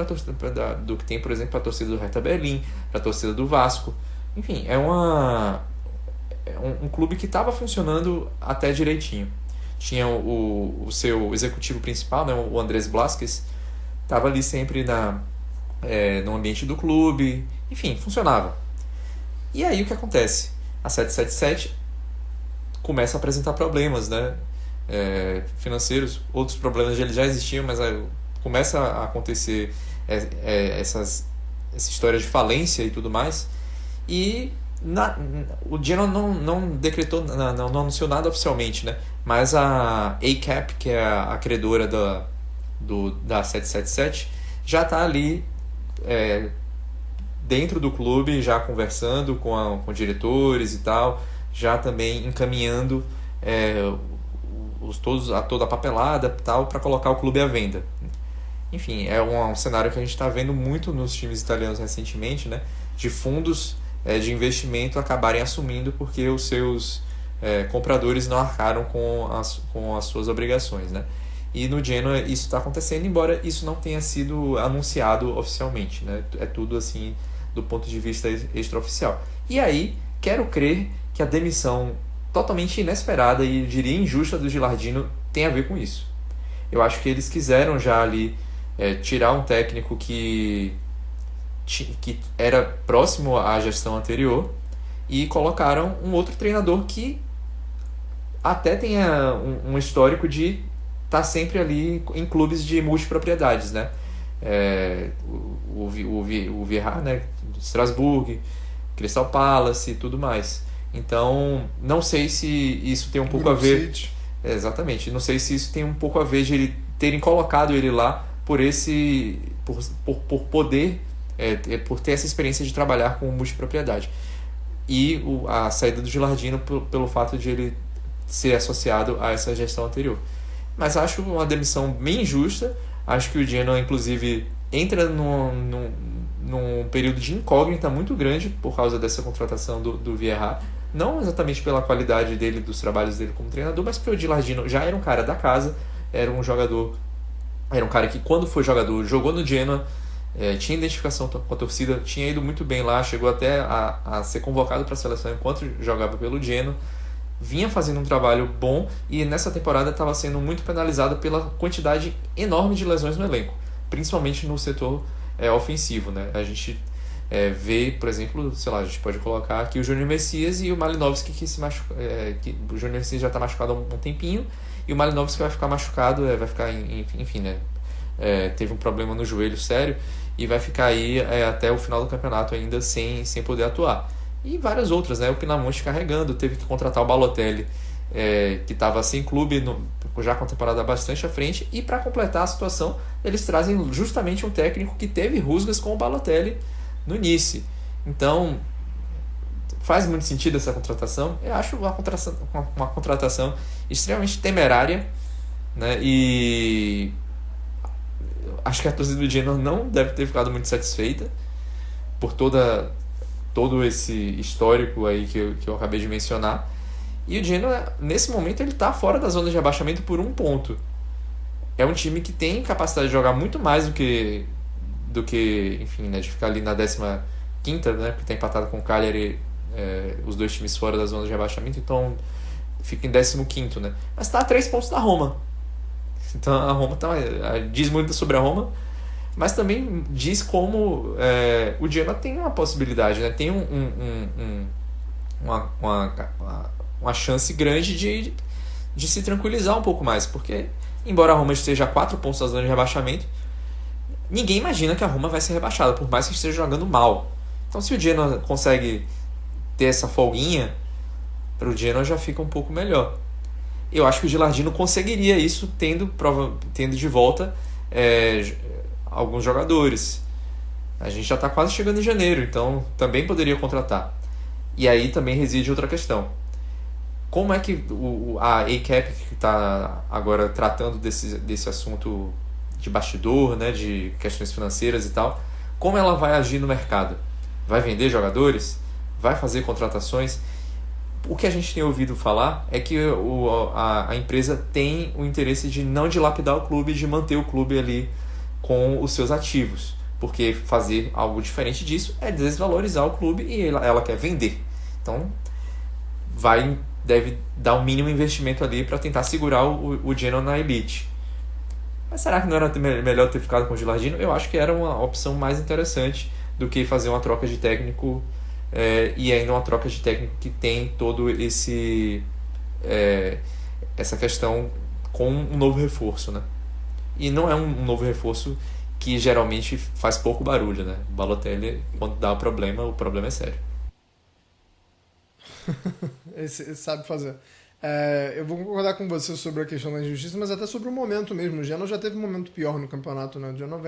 do que tem, por exemplo, para a torcida do Hertha Berlim, para a torcida do Vasco. Enfim, é um clube que estava funcionando até direitinho. Tinha o seu executivo principal, né, o Andrés Blasquez, estava ali sempre no ambiente do clube. Enfim, funcionava. E aí o que acontece? A 777 começa a apresentar problemas, né? Financeiros, outros problemas já existiam, mas começa a acontecer essa história de falência e tudo mais, e O Genoa não decretou, não anunciou nada oficialmente, né? Mas a ACAP, que é a credora da 777, já está ali dentro do clube, já conversando com diretores e tal, já também encaminhando toda a papelada tal para colocar o clube à venda. Enfim, é um cenário que a gente está vendo muito nos times italianos recentemente, né? De fundos de investimento acabarem assumindo porque os seus compradores não arcaram com as suas obrigações, né? E no Genoa isso está acontecendo, embora isso não tenha sido anunciado oficialmente, né? É tudo assim do ponto de vista extraoficial. E aí, quero crer que a demissão totalmente inesperada e, eu diria, injusta do Gilardino tem a ver com isso. Eu acho que eles quiseram já ali tirar um técnico que era próximo à gestão anterior e colocaram um outro treinador que até tenha um histórico de estar sempre ali em clubes de multipropriedades, né? O Vieira, né? Strasbourg, Crystal Palace e tudo mais. Então, não sei se isso tem um pouco a ver... Exatamente. Não sei se isso tem um pouco a ver de ele terem colocado ele lá por poder, por ter essa experiência de trabalhar com multipropriedade. E a saída do Gilardino pelo fato de ele ser associado a essa gestão anterior. Mas acho uma demissão bem injusta. Acho que o Genoa, inclusive, entra num período de incógnita muito grande por causa dessa contratação do Vieira. Não exatamente pela qualidade dele, dos trabalhos dele como treinador, mas porque o Gilardino já era um cara da casa, era um cara que, quando foi jogador, jogou no Genoa, tinha identificação com a torcida, tinha ido muito bem lá, chegou até a ser convocado para a seleção enquanto jogava pelo Genoa, vinha fazendo um trabalho bom e nessa temporada estava sendo muito penalizado pela quantidade enorme de lesões no elenco, principalmente no setor ofensivo, né? A gente vê, por exemplo, sei lá, a gente pode colocar aqui o Júnior Messias e o Malinovski que se machuca, o Júnior Messias já está machucado há um tempinho e o Malinovski vai ficar machucado, vai ficar, enfim, né? Teve um problema no joelho sério e vai ficar aí até o final do campeonato ainda sem poder atuar. E várias outras, né? O Pinamonti carregando, teve que contratar o Balotelli, que estava sem clube, já com a temporada bastante à frente, e para completar a situação, eles trazem justamente um técnico que teve rusgas com o Balotelli no Nice. Então, faz muito sentido essa contratação. Eu acho uma contratação extremamente temerária, né? E acho que a torcida do Genoa não deve ter ficado muito satisfeita por todo esse histórico aí que eu acabei de mencionar. E o Genoa, nesse momento, ele está fora da zona de rebaixamento por um ponto. É um time que tem capacidade de jogar muito mais do que enfim, né, de ficar ali na 15ª, né, porque está empatado com o Cagliari, os dois times fora da zona de rebaixamento, então fica em 15º, né? Mas está a 3 pontos da Roma. Então a Roma diz muito sobre a Roma, mas também diz como o Genoa tem uma possibilidade, né? Tem uma chance grande de se tranquilizar um pouco mais, porque embora a Roma esteja a 4 pontos da zona de rebaixamento, ninguém imagina que a Roma vai ser rebaixada, por mais que esteja jogando mal. Então, se o Genoa consegue ter essa folguinha, para o Genoa já fica um pouco melhor. Eu acho que o Gilardino conseguiria isso tendo de volta alguns jogadores. A gente já está quase chegando em janeiro, então também poderia contratar. E aí também reside outra questão. Como é que a ACAP, que está agora tratando desse assunto de bastidor, né, de questões financeiras e tal, como ela vai agir no mercado? Vai vender jogadores? Vai fazer contratações? O que a gente tem ouvido falar é que a empresa tem o interesse de não dilapidar o clube, de manter o clube ali com os seus ativos, porque fazer algo diferente disso é desvalorizar o clube e ela quer vender. Então deve dar um mínimo investimento ali para tentar segurar o Genoa na elite. Mas será que não era melhor ter ficado com o Gilardino? Eu acho que era uma opção mais interessante do que fazer uma troca de técnico, e ainda uma troca de técnico que tem todo essa questão com um novo reforço, né? E não é um novo reforço que geralmente faz pouco barulho, né? O Balotelli, quando dá o problema é sério. Esse sabe fazer. Eu vou concordar com você sobre a questão da injustiça, mas até sobre o momento mesmo. O Genoa já teve um momento pior no campeonato, né? O Genoa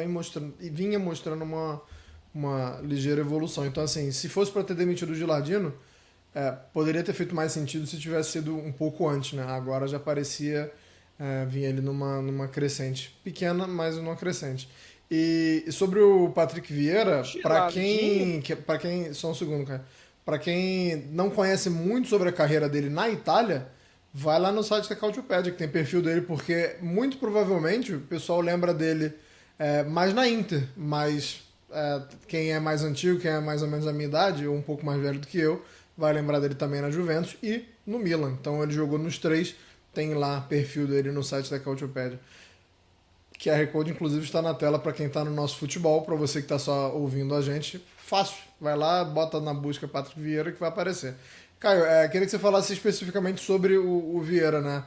vinha mostrando uma ligeira evolução. Então, assim, se fosse para ter demitido o Gilardino, poderia ter feito mais sentido se tivesse sido um pouco antes, né? Agora já parecia vir ele numa crescente. Pequena, mas numa crescente. E sobre o Patrick Vieira, para quem. Só um segundo, cara. Para quem não conhece muito sobre a carreira dele na Itália, vai lá no site da Cautiopedia, que tem perfil dele, porque muito provavelmente o pessoal lembra dele mais na Inter, mas quem é mais antigo, quem é mais ou menos a minha idade, ou um pouco mais velho do que eu, vai lembrar dele também na Juventus e no Milan. Então ele jogou nos três, tem lá perfil dele no site da Cautiopedia. QR Code, inclusive, está na tela para quem está no nosso futebol, para você que está só ouvindo a gente. Fácil, vai lá, bota na busca Patrick Vieira que vai aparecer. Caio, queria que você falasse especificamente sobre o Vieira, né?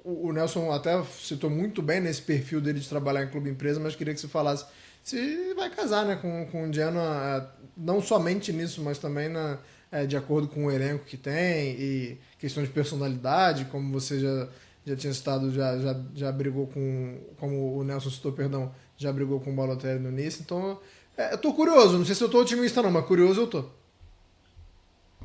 O Nelson até citou muito bem nesse perfil dele de trabalhar em clube empresa, mas queria que você falasse se vai casar, né, com o Genoa, não somente nisso, mas também de acordo com o elenco que tem e questão de personalidade, como você já tinha citado, já brigou como o Nelson citou, perdão, já brigou com o Balotelli no início. Então, eu tô curioso, não sei se eu tô otimista não, mas curioso eu tô.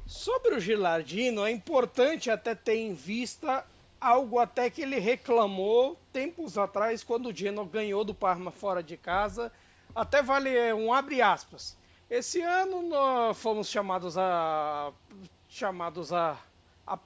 Sobre o Gilardino, é importante até ter em vista algo até que ele reclamou tempos atrás, quando o Genoa ganhou do Parma fora de casa. Até vale um abre aspas. Esse ano nós fomos chamados a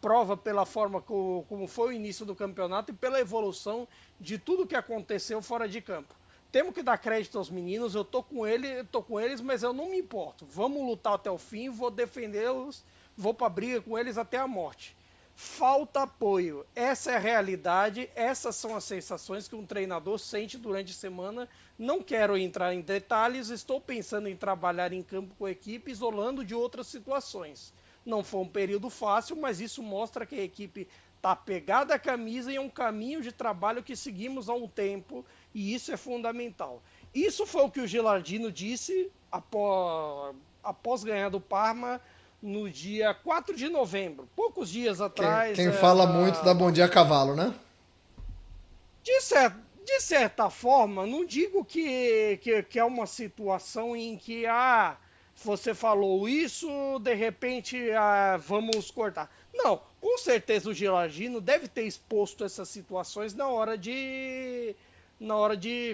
prova pela forma como foi o início do campeonato e pela evolução de tudo que aconteceu fora de campo. Temos que dar crédito aos meninos, eu tô com eles, mas eu não me importo. Vamos lutar até o fim, vou defendê-los, vou pra briga com eles até a morte. Falta apoio. Essa é a realidade, essas são as sensações que um treinador sente durante a semana. Não quero entrar em detalhes, estou pensando em trabalhar em campo com a equipe, isolando de outras situações. Não foi um período fácil, mas isso mostra que a equipe está pegada à camisa e é um caminho de trabalho que seguimos há um tempo, e isso é fundamental. Isso foi o que o Gilardino disse após ganhar do Parma no dia 4 de novembro, poucos dias atrás. Quem fala muito dá bom dia a cavalo, né? De certa forma, não digo que é uma situação em que você falou isso, de repente vamos cortar. Não, com certeza o Gilardino deve ter exposto essas situações na hora de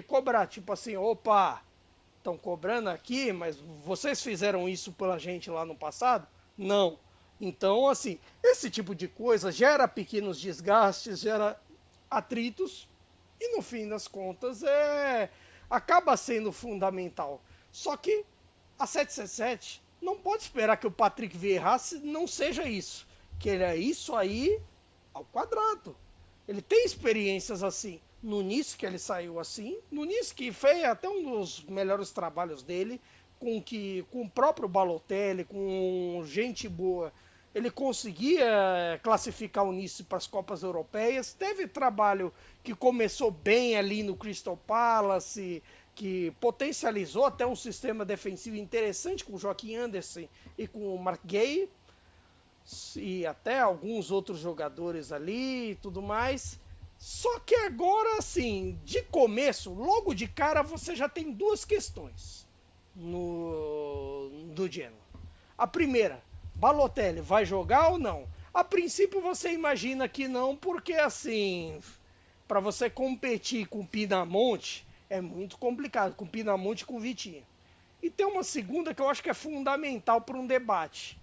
cobrar. Tipo assim, opa, estão cobrando aqui, mas vocês fizeram isso pela gente lá no passado? Não. Então, assim, esse tipo de coisa gera pequenos desgastes, gera atritos e no fim das contas acaba sendo fundamental. Só que a 777 não pode esperar que o Patrick Vieira não seja isso. Que ele é isso aí ao quadrado. Ele tem experiências assim. No Nice que ele saiu assim. No Nice que fez até um dos melhores trabalhos dele. Com o próprio Balotelli, com gente boa. Ele conseguia classificar o Nice para as Copas Europeias. Teve trabalho que começou bem ali no Crystal Palace, que potencializou até um sistema defensivo interessante com o Joaquim Anderson e com o Mark Gay, e até alguns outros jogadores ali e tudo mais. Só que agora, assim, de começo, logo de cara, você já tem duas questões do Genoa. A primeira, Balotelli vai jogar ou não? A princípio você imagina que não, porque assim, para você competir com o Pinamonti é muito complicado, com o Pinamonti e com o Vitinho. E tem uma segunda que eu acho que é fundamental para um debate.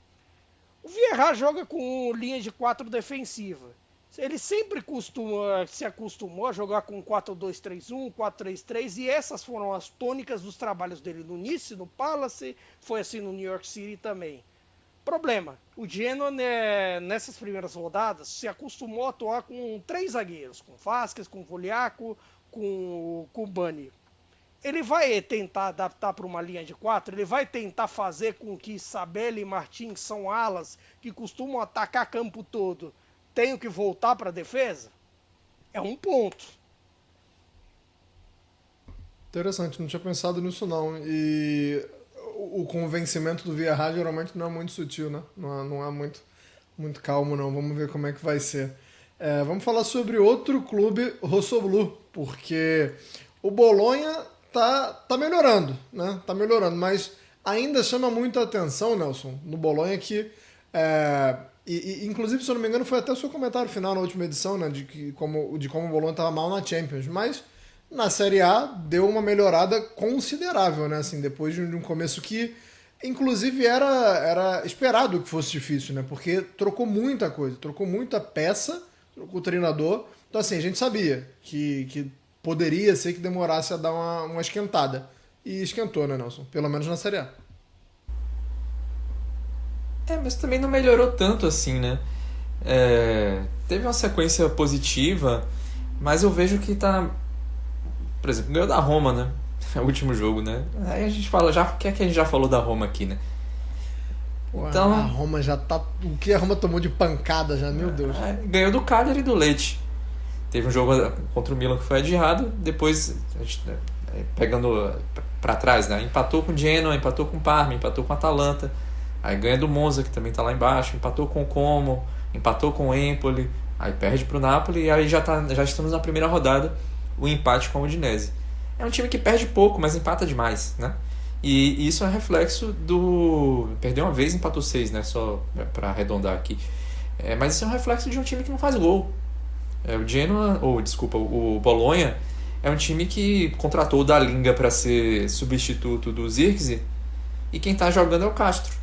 O Vieira joga com linha de 4 defensiva. Ele sempre se acostumou a jogar com 4-2-3-1, 4-3-3, e essas foram as tônicas dos trabalhos dele no Nice, no Palace, foi assim no New York City também. Problema, o Genoa nessas primeiras rodadas se acostumou a atuar com 3 zagueiros, com Vasquez, com Voliaco, com o Bani. Ele vai tentar adaptar para uma linha de 4, ele vai tentar fazer com que Sabelli e Martins, são alas que costumam atacar campo todo, tenham que voltar para a defesa? É um ponto. Interessante, não tinha pensado nisso não. E o convencimento do Villarreal geralmente não é muito sutil, né? Não é muito calmo, não. Vamos ver como é que vai ser. Vamos falar sobre outro clube rossoblu, porque o Bolonha tá melhorando, né? Tá melhorando, mas ainda chama muito a atenção, Nelson, no Bolonha que... inclusive, se eu não me engano, foi até o seu comentário final na última edição, né? De como o Bolonha estava mal na Champions, mas na Série A deu uma melhorada considerável, né? Assim, depois de um começo que, inclusive, era esperado que fosse difícil, né? Porque trocou muita coisa, trocou muita peça, trocou o treinador. Então, assim, a gente sabia que poderia ser que demorasse a dar uma esquentada. E esquentou, né, Nelson? Pelo menos na Série A. Mas também não melhorou tanto assim, né? Teve uma sequência positiva, mas eu vejo que tá... Por exemplo, ganhou da Roma, né? É o último jogo, né? Aí a gente fala, o que é que a gente já falou da Roma aqui, né? Pô, Então, a Roma já tá... O que a Roma tomou de pancada já, meu Deus. Ganhou do Cagliari e do Lecce. Teve um jogo contra o Milan que foi adiado, depois, pegando pra trás, né? Empatou com o Genoa, empatou com o Parma, empatou com o Atalanta. Aí ganha do Monza, que também tá lá embaixo, empatou com o Como, empatou com o Empoli, aí perde pro Napoli e aí já estamos na primeira rodada, o empate com a Udinese. É um time que perde pouco, mas empata demais, né? E isso é reflexo do... Perdeu uma vez, empatou 6, né? Só pra arredondar aqui. Mas isso é um reflexo de um time que não faz gol. O Bolonha é um time que contratou o Dalinga para ser substituto do Zirkzee e quem tá jogando é o Castro.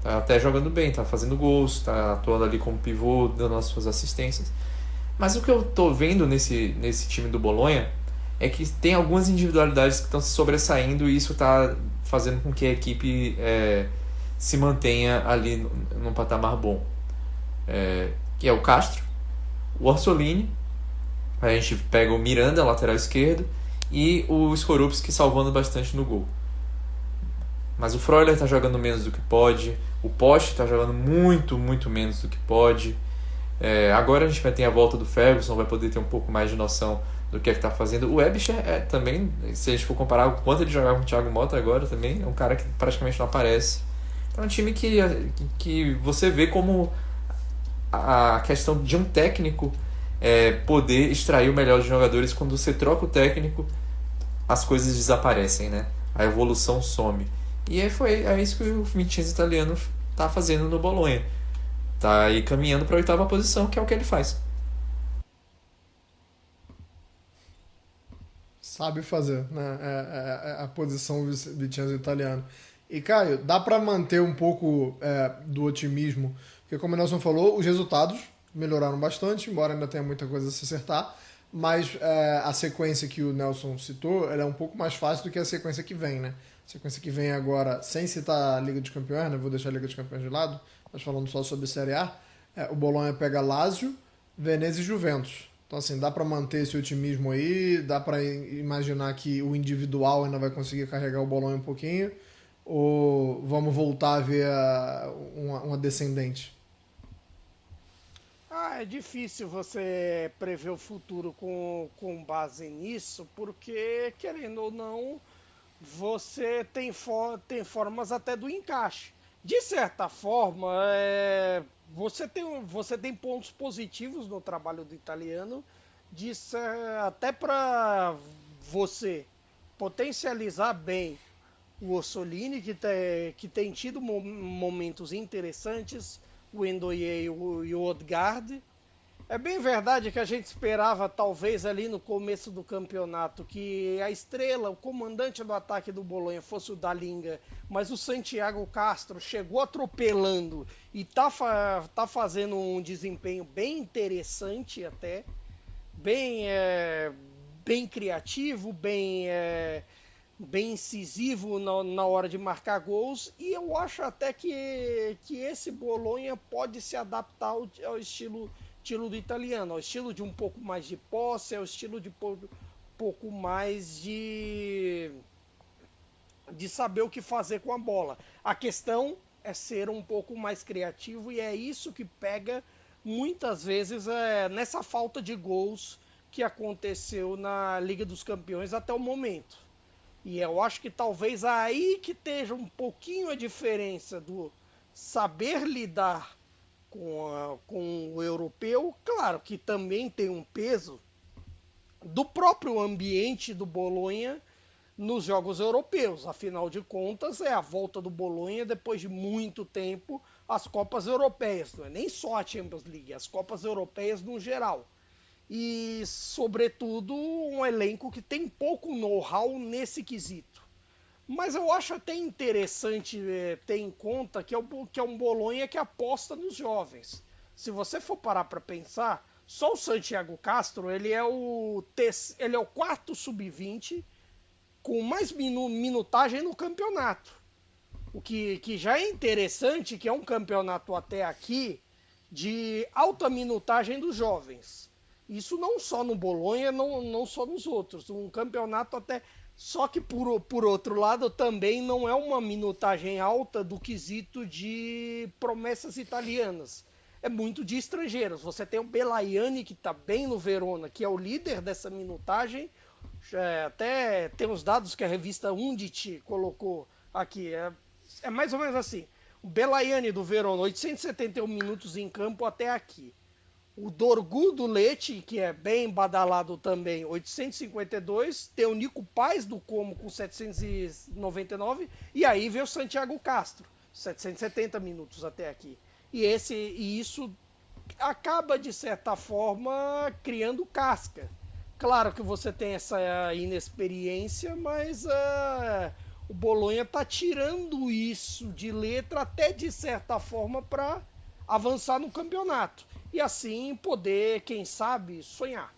Tá até jogando bem, tá fazendo gols, tá atuando ali como pivô, dando as suas assistências. Mas o que eu tô vendo nesse time do Bolonha é que tem algumas individualidades que estão se sobressaindo e isso tá fazendo com que a equipe se mantenha ali num patamar bom. Que é o Castro, o Orsolini, a gente pega o Miranda, lateral esquerdo, e o Skorupski salvando bastante no gol. Mas o Freuler está jogando menos do que pode, o Poste está jogando muito, muito menos do que pode. Agora a gente vai ter a volta do Ferguson, vai poder ter um pouco mais de noção do que está fazendo. O Ebischer também, se a gente for comparar o quanto ele jogava com o Thiago Motta agora, também é um cara que praticamente não aparece. Então é um time que você vê como a questão de um técnico poder extrair o melhor dos jogadores. Quando você troca o técnico, as coisas desaparecem, né? A evolução some. E é isso que o Vincenzo italiano está fazendo no Bolonha. Tá aí caminhando para a 8ª posição, que é o que ele faz. Sabe fazer, né? A posição Vincenzo italiano. E, Caio, dá para manter um pouco do otimismo, porque como o Nelson falou, os resultados melhoraram bastante, embora ainda tenha muita coisa a se acertar, mas a sequência que o Nelson citou, ela é um pouco mais fácil do que a sequência que vem, né? A sequência que vem agora, sem citar a Liga dos Campeões, né? Vou deixar a Liga dos Campeões de lado, mas falando só sobre Série A, o Bolonha pega Lazio, Venezia e Juventus. Então, assim, dá para manter esse otimismo aí, dá para imaginar que o individual ainda vai conseguir carregar o Bolonha um pouquinho, ou vamos voltar a ver uma descendente? É difícil você prever o futuro com base nisso, porque, querendo ou não, você tem formas até do encaixe. De certa forma, você tem pontos positivos no trabalho do italiano, até para você potencializar bem o Orsolini, que tem tido momentos interessantes, o Endoye e o Odegaard. É bem verdade que a gente esperava, talvez ali no começo do campeonato, que a estrela, o comandante do ataque do Bolonha fosse o Dalinga, mas o Santiago Castro chegou atropelando e tá fazendo um desempenho bem interessante até, bem criativo, bem incisivo na hora de marcar gols, e eu acho até que esse Bolonha pode se adaptar ao estilo do italiano, ao estilo de um pouco mais de posse, ao estilo de pouco mais de saber o que fazer com a bola. A questão é ser um pouco mais criativo, e é isso que pega muitas vezes nessa falta de gols que aconteceu na Liga dos Campeões até o momento. E eu acho que talvez aí que esteja um pouquinho a diferença do saber lidar com o europeu, claro que também tem um peso do próprio ambiente do Bolonha nos jogos europeus. Afinal de contas, é a volta do Bolonha depois de muito tempo às Copas Europeias. Não é nem só a Champions League, as Copas Europeias no geral. E, sobretudo, um elenco que tem pouco know-how nesse quesito. Mas eu acho até interessante ter em conta que é um Bolonha que aposta nos jovens. Se você for parar para pensar, só o Santiago Castro ele é o quarto sub-20 com mais minutagem no campeonato. O que já é interessante, que é um campeonato até aqui de alta minutagem dos jovens. Isso não só no Bolonha, não só nos outros. Um campeonato até... Só que, por outro lado, também não é uma minutagem alta do quesito de promessas italianas. É muito de estrangeiros. Você tem o Belayani, que está bem no Verona, que é o líder dessa minutagem. Até tem os dados que a revista Undit colocou aqui. É mais ou menos assim. O Belayani do Verona, 871 minutos em campo até aqui. O Dorgu do Lecce, que é bem badalado também, 852. Tem o Nico Paz do Como com 799. E aí vem o Santiago Castro, 770 minutos até aqui. E isso acaba, de certa forma, criando casca. Claro que você tem essa inexperiência, mas o Bolonha está tirando isso de letra até, de certa forma, para avançar no campeonato. E assim poder, quem sabe, sonhar.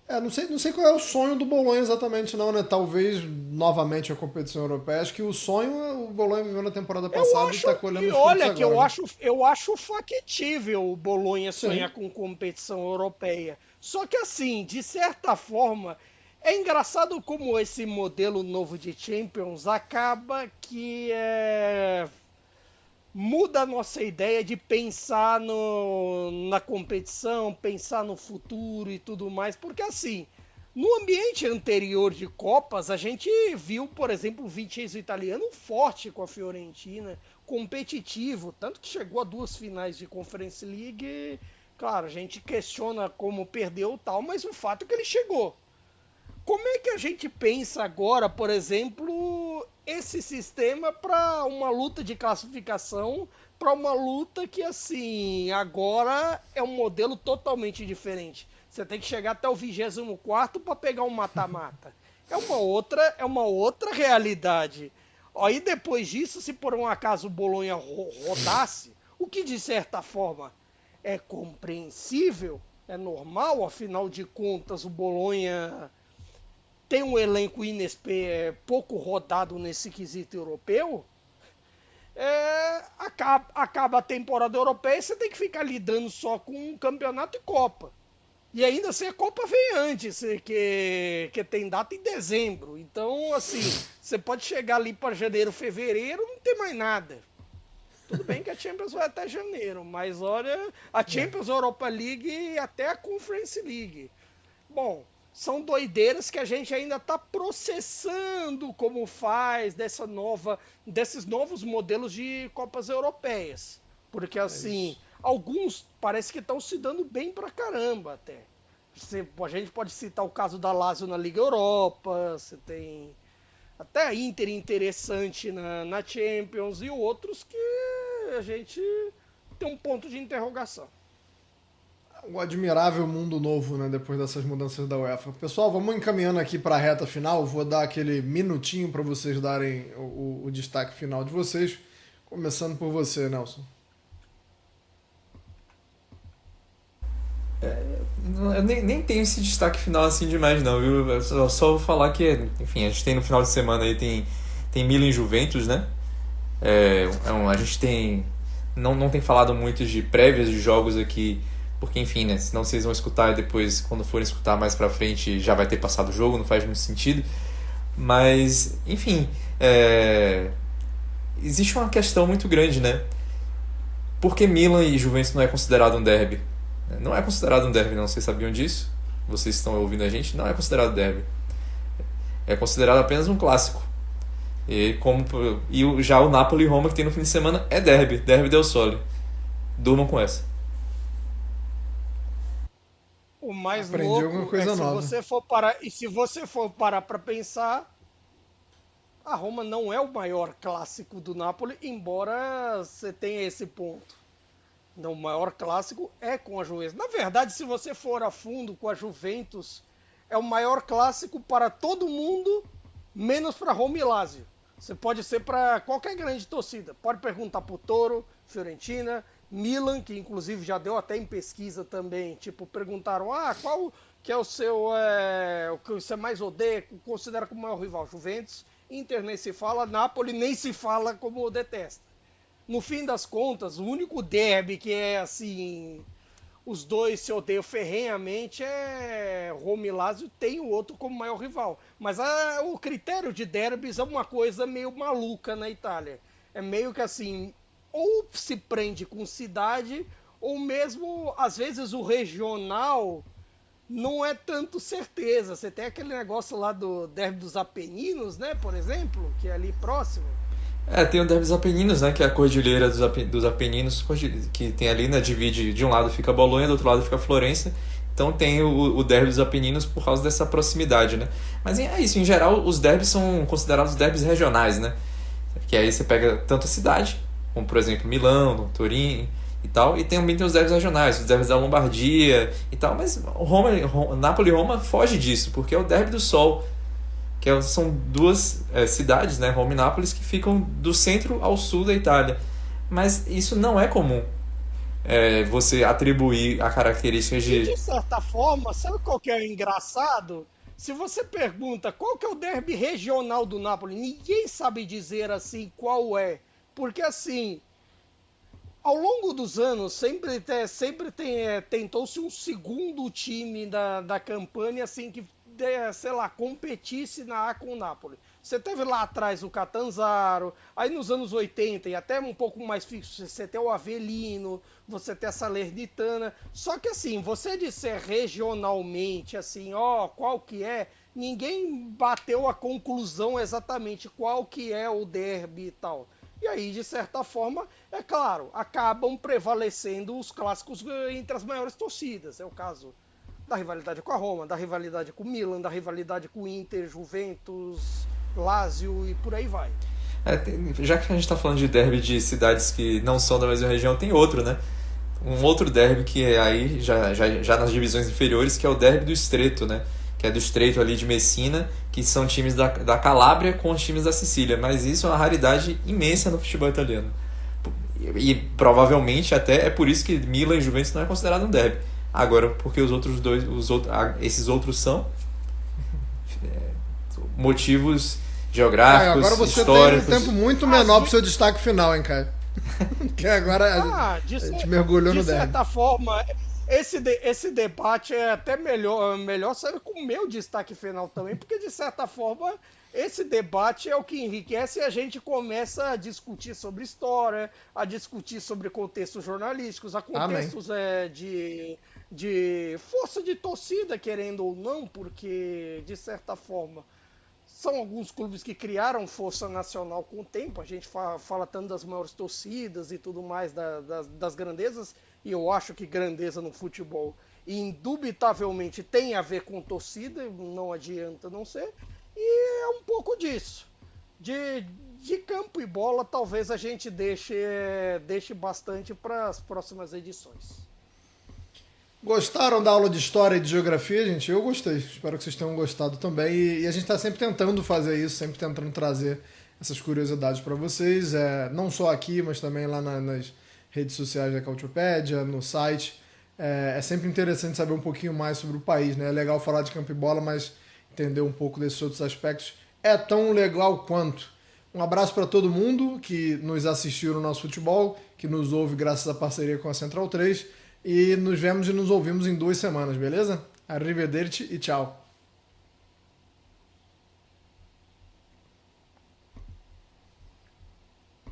Não sei qual é o sonho do Bolonha exatamente não, né? Talvez novamente a competição europeia. Acho que o sonho o Bolonha viveu na temporada passada e está colhendo os frutos agora. Eu acho factível o Bolonha sonhar com competição europeia. Só que assim, de certa forma, é engraçado como esse modelo novo de Champions acaba que muda a nossa ideia de pensar na competição, pensar no futuro e tudo mais, porque assim, no ambiente anterior de Copas, a gente viu, por exemplo, o Vincenzo italiano forte com a Fiorentina, competitivo, tanto que chegou a 2 finais de Conference League. Claro, a gente questiona como perdeu tal, mas o fato é que ele chegou. Como é que a gente pensa agora, por exemplo, esse sistema para uma luta de classificação, para uma luta que, assim, agora é um modelo totalmente diferente. Você tem que chegar até o 24º para pegar um mata-mata. É uma outra realidade. Aí depois disso, se por um acaso o Bolonha rodasse, o que de certa forma é compreensível, é normal, afinal de contas o Bolonha tem um elenco pouco rodado nesse quesito europeu, acaba a temporada europeia e você tem que ficar lidando só com campeonato e Copa. E ainda assim a Copa vem antes, que tem data em dezembro. Então, assim, você pode chegar ali para janeiro, fevereiro, não tem mais nada. Tudo bem que a Champions vai até janeiro, mas olha, a Champions, Europa League e até a Conference League. Bom, são doideiras que a gente ainda está processando como faz desses novos modelos de Copas Europeias. Porque, assim, alguns parece que estão se dando bem pra caramba até. A gente pode citar o caso da Lazio na Liga Europa, você tem até a Inter interessante na Champions e outros que a gente tem um ponto de interrogação. O admirável mundo novo, né, depois dessas mudanças da UEFA. Pessoal, vamos encaminhando aqui para a reta final. Vou dar aquele minutinho para vocês darem o destaque final de vocês. Começando por você, Nelson. Eu nem tenho esse destaque final assim demais não, viu? Eu só vou falar que, enfim, a gente tem no final de semana aí tem Milan e Juventus, né? A gente não tem falado muito de prévias de jogos aqui, porque, enfim, né? Senão vocês vão escutar e depois, quando forem escutar mais pra frente, já vai ter passado o jogo, não faz muito sentido. Mas, enfim, existe uma questão muito grande, né? Por que Milan e Juventus não é considerado um derby? Não é considerado um derby, não. Vocês sabiam disso? Vocês estão ouvindo a gente? Não é considerado derby. É considerado apenas um clássico. Já o Napoli e Roma que tem no fim de semana é derby del Sole. Durmam com essa. O mais Aprendi louco alguma coisa é que nova. se você for parar para pensar, a Roma não é o maior clássico do Napoli, embora você tenha esse ponto. Não, o maior clássico é com a Juventus. Na verdade, se você for a fundo com a Juventus, é o maior clássico para todo mundo, menos para Roma e Lazio. Você pode ser para qualquer grande torcida. Pode perguntar para o Toro, Fiorentina, Milan, que inclusive já deu até em pesquisa também. Tipo, perguntaram, qual que é o seu, o que você mais odeia, considera como maior rival? Juventus, Inter nem se fala, Napoli nem se fala como detesta. No fim das contas, o único derby que é assim, os dois se odeiam ferrenhamente é Roma e Lazio, tem o outro como maior rival. Mas o critério de derbys é uma coisa meio maluca na Itália. É meio que assim, ou se prende com cidade, ou mesmo, às vezes, o regional não é tanto certeza. Você tem aquele negócio lá do derby dos Apeninos, né, por exemplo, que é ali próximo. Tem o derby dos Apeninos, né, que é a cordilheira dos Apeninos, que tem ali, né, divide, de um lado fica Bolonha, do outro lado fica Florença. Então tem o derby dos Apeninos por causa dessa proximidade, né? Mas é isso, em geral, os derbys são considerados derbys regionais, né? Que aí você pega tanto a cidade, como por exemplo Milão, Turim e tal, e também tem os derbys regionais, os derbys da Lombardia e tal, mas Napoli e Roma foge disso, porque é o derby do Sol, são duas cidades, né, Roma e Nápoles, que ficam do centro ao sul da Itália. Mas isso não é comum, você atribuir a características De certa forma, sabe qual que é o engraçado? Se você pergunta qual que é o derby regional do Napoli, ninguém sabe dizer assim qual é. Porque assim, ao longo dos anos, sempre tentou-se um segundo time da campanha, assim, que, sei lá, competisse na A com o Napoli. Você teve lá atrás o Catanzaro, aí nos anos 80, e até um pouco mais fixo, você tem o Avellino, você tem a Salernitana. Só que assim, você disser regionalmente, assim, qual que é, ninguém bateu a conclusão exatamente qual que é o derby e tal. E aí, de certa forma, é claro, acabam prevalecendo os clássicos entre as maiores torcidas. É o caso da rivalidade com a Roma, da rivalidade com o Milan, da rivalidade com o Inter, Juventus, Lazio e por aí vai. Já que a gente está falando de derby de cidades que não são da mesma região, tem outro, né? Um outro derby que é aí já nas divisões inferiores, que é o derby do Estreito, né? Que é do Estreito ali de Messina, que são times da Calábria com os times da Sicília. Mas isso é uma raridade imensa no futebol italiano. E provavelmente até é por isso que Milan e Juventus não é considerado um derby. Agora, porque esses outros são motivos geográficos, agora você históricos. tem um tempo muito menor pro seu destaque final, hein, Caio? Que agora a gente mergulhou no derby. De certa forma, esse debate é até melhor sair com o meu destaque final também, porque de certa forma esse debate é o que enriquece e a gente começa a discutir sobre história, a discutir sobre contextos jornalísticos, a contextos de força de torcida, querendo ou não, porque de certa forma são alguns clubes que criaram força nacional com o tempo. A gente fala tanto das maiores torcidas e tudo mais, das grandezas, e eu acho que grandeza no futebol indubitavelmente tem a ver com torcida, não adianta não ser, e é um pouco disso. De campo e bola, talvez a gente deixe bastante para as próximas edições. Gostaram da aula de história e de geografia, gente? Eu gostei. Espero que vocês tenham gostado também. E a gente está sempre tentando fazer isso, sempre tentando trazer essas curiosidades para vocês. Não só aqui, mas também lá nas redes sociais da Cautiopédia, no site. É sempre interessante saber um pouquinho mais sobre o país, né? É legal falar de campo e bola, mas entender um pouco desses outros aspectos é tão legal quanto. Um abraço para todo mundo que nos assistiu no nosso futebol, que nos ouve graças à parceria com a Central 3. E nos vemos e nos ouvimos em 2 semanas, beleza? Arrivederci e tchau.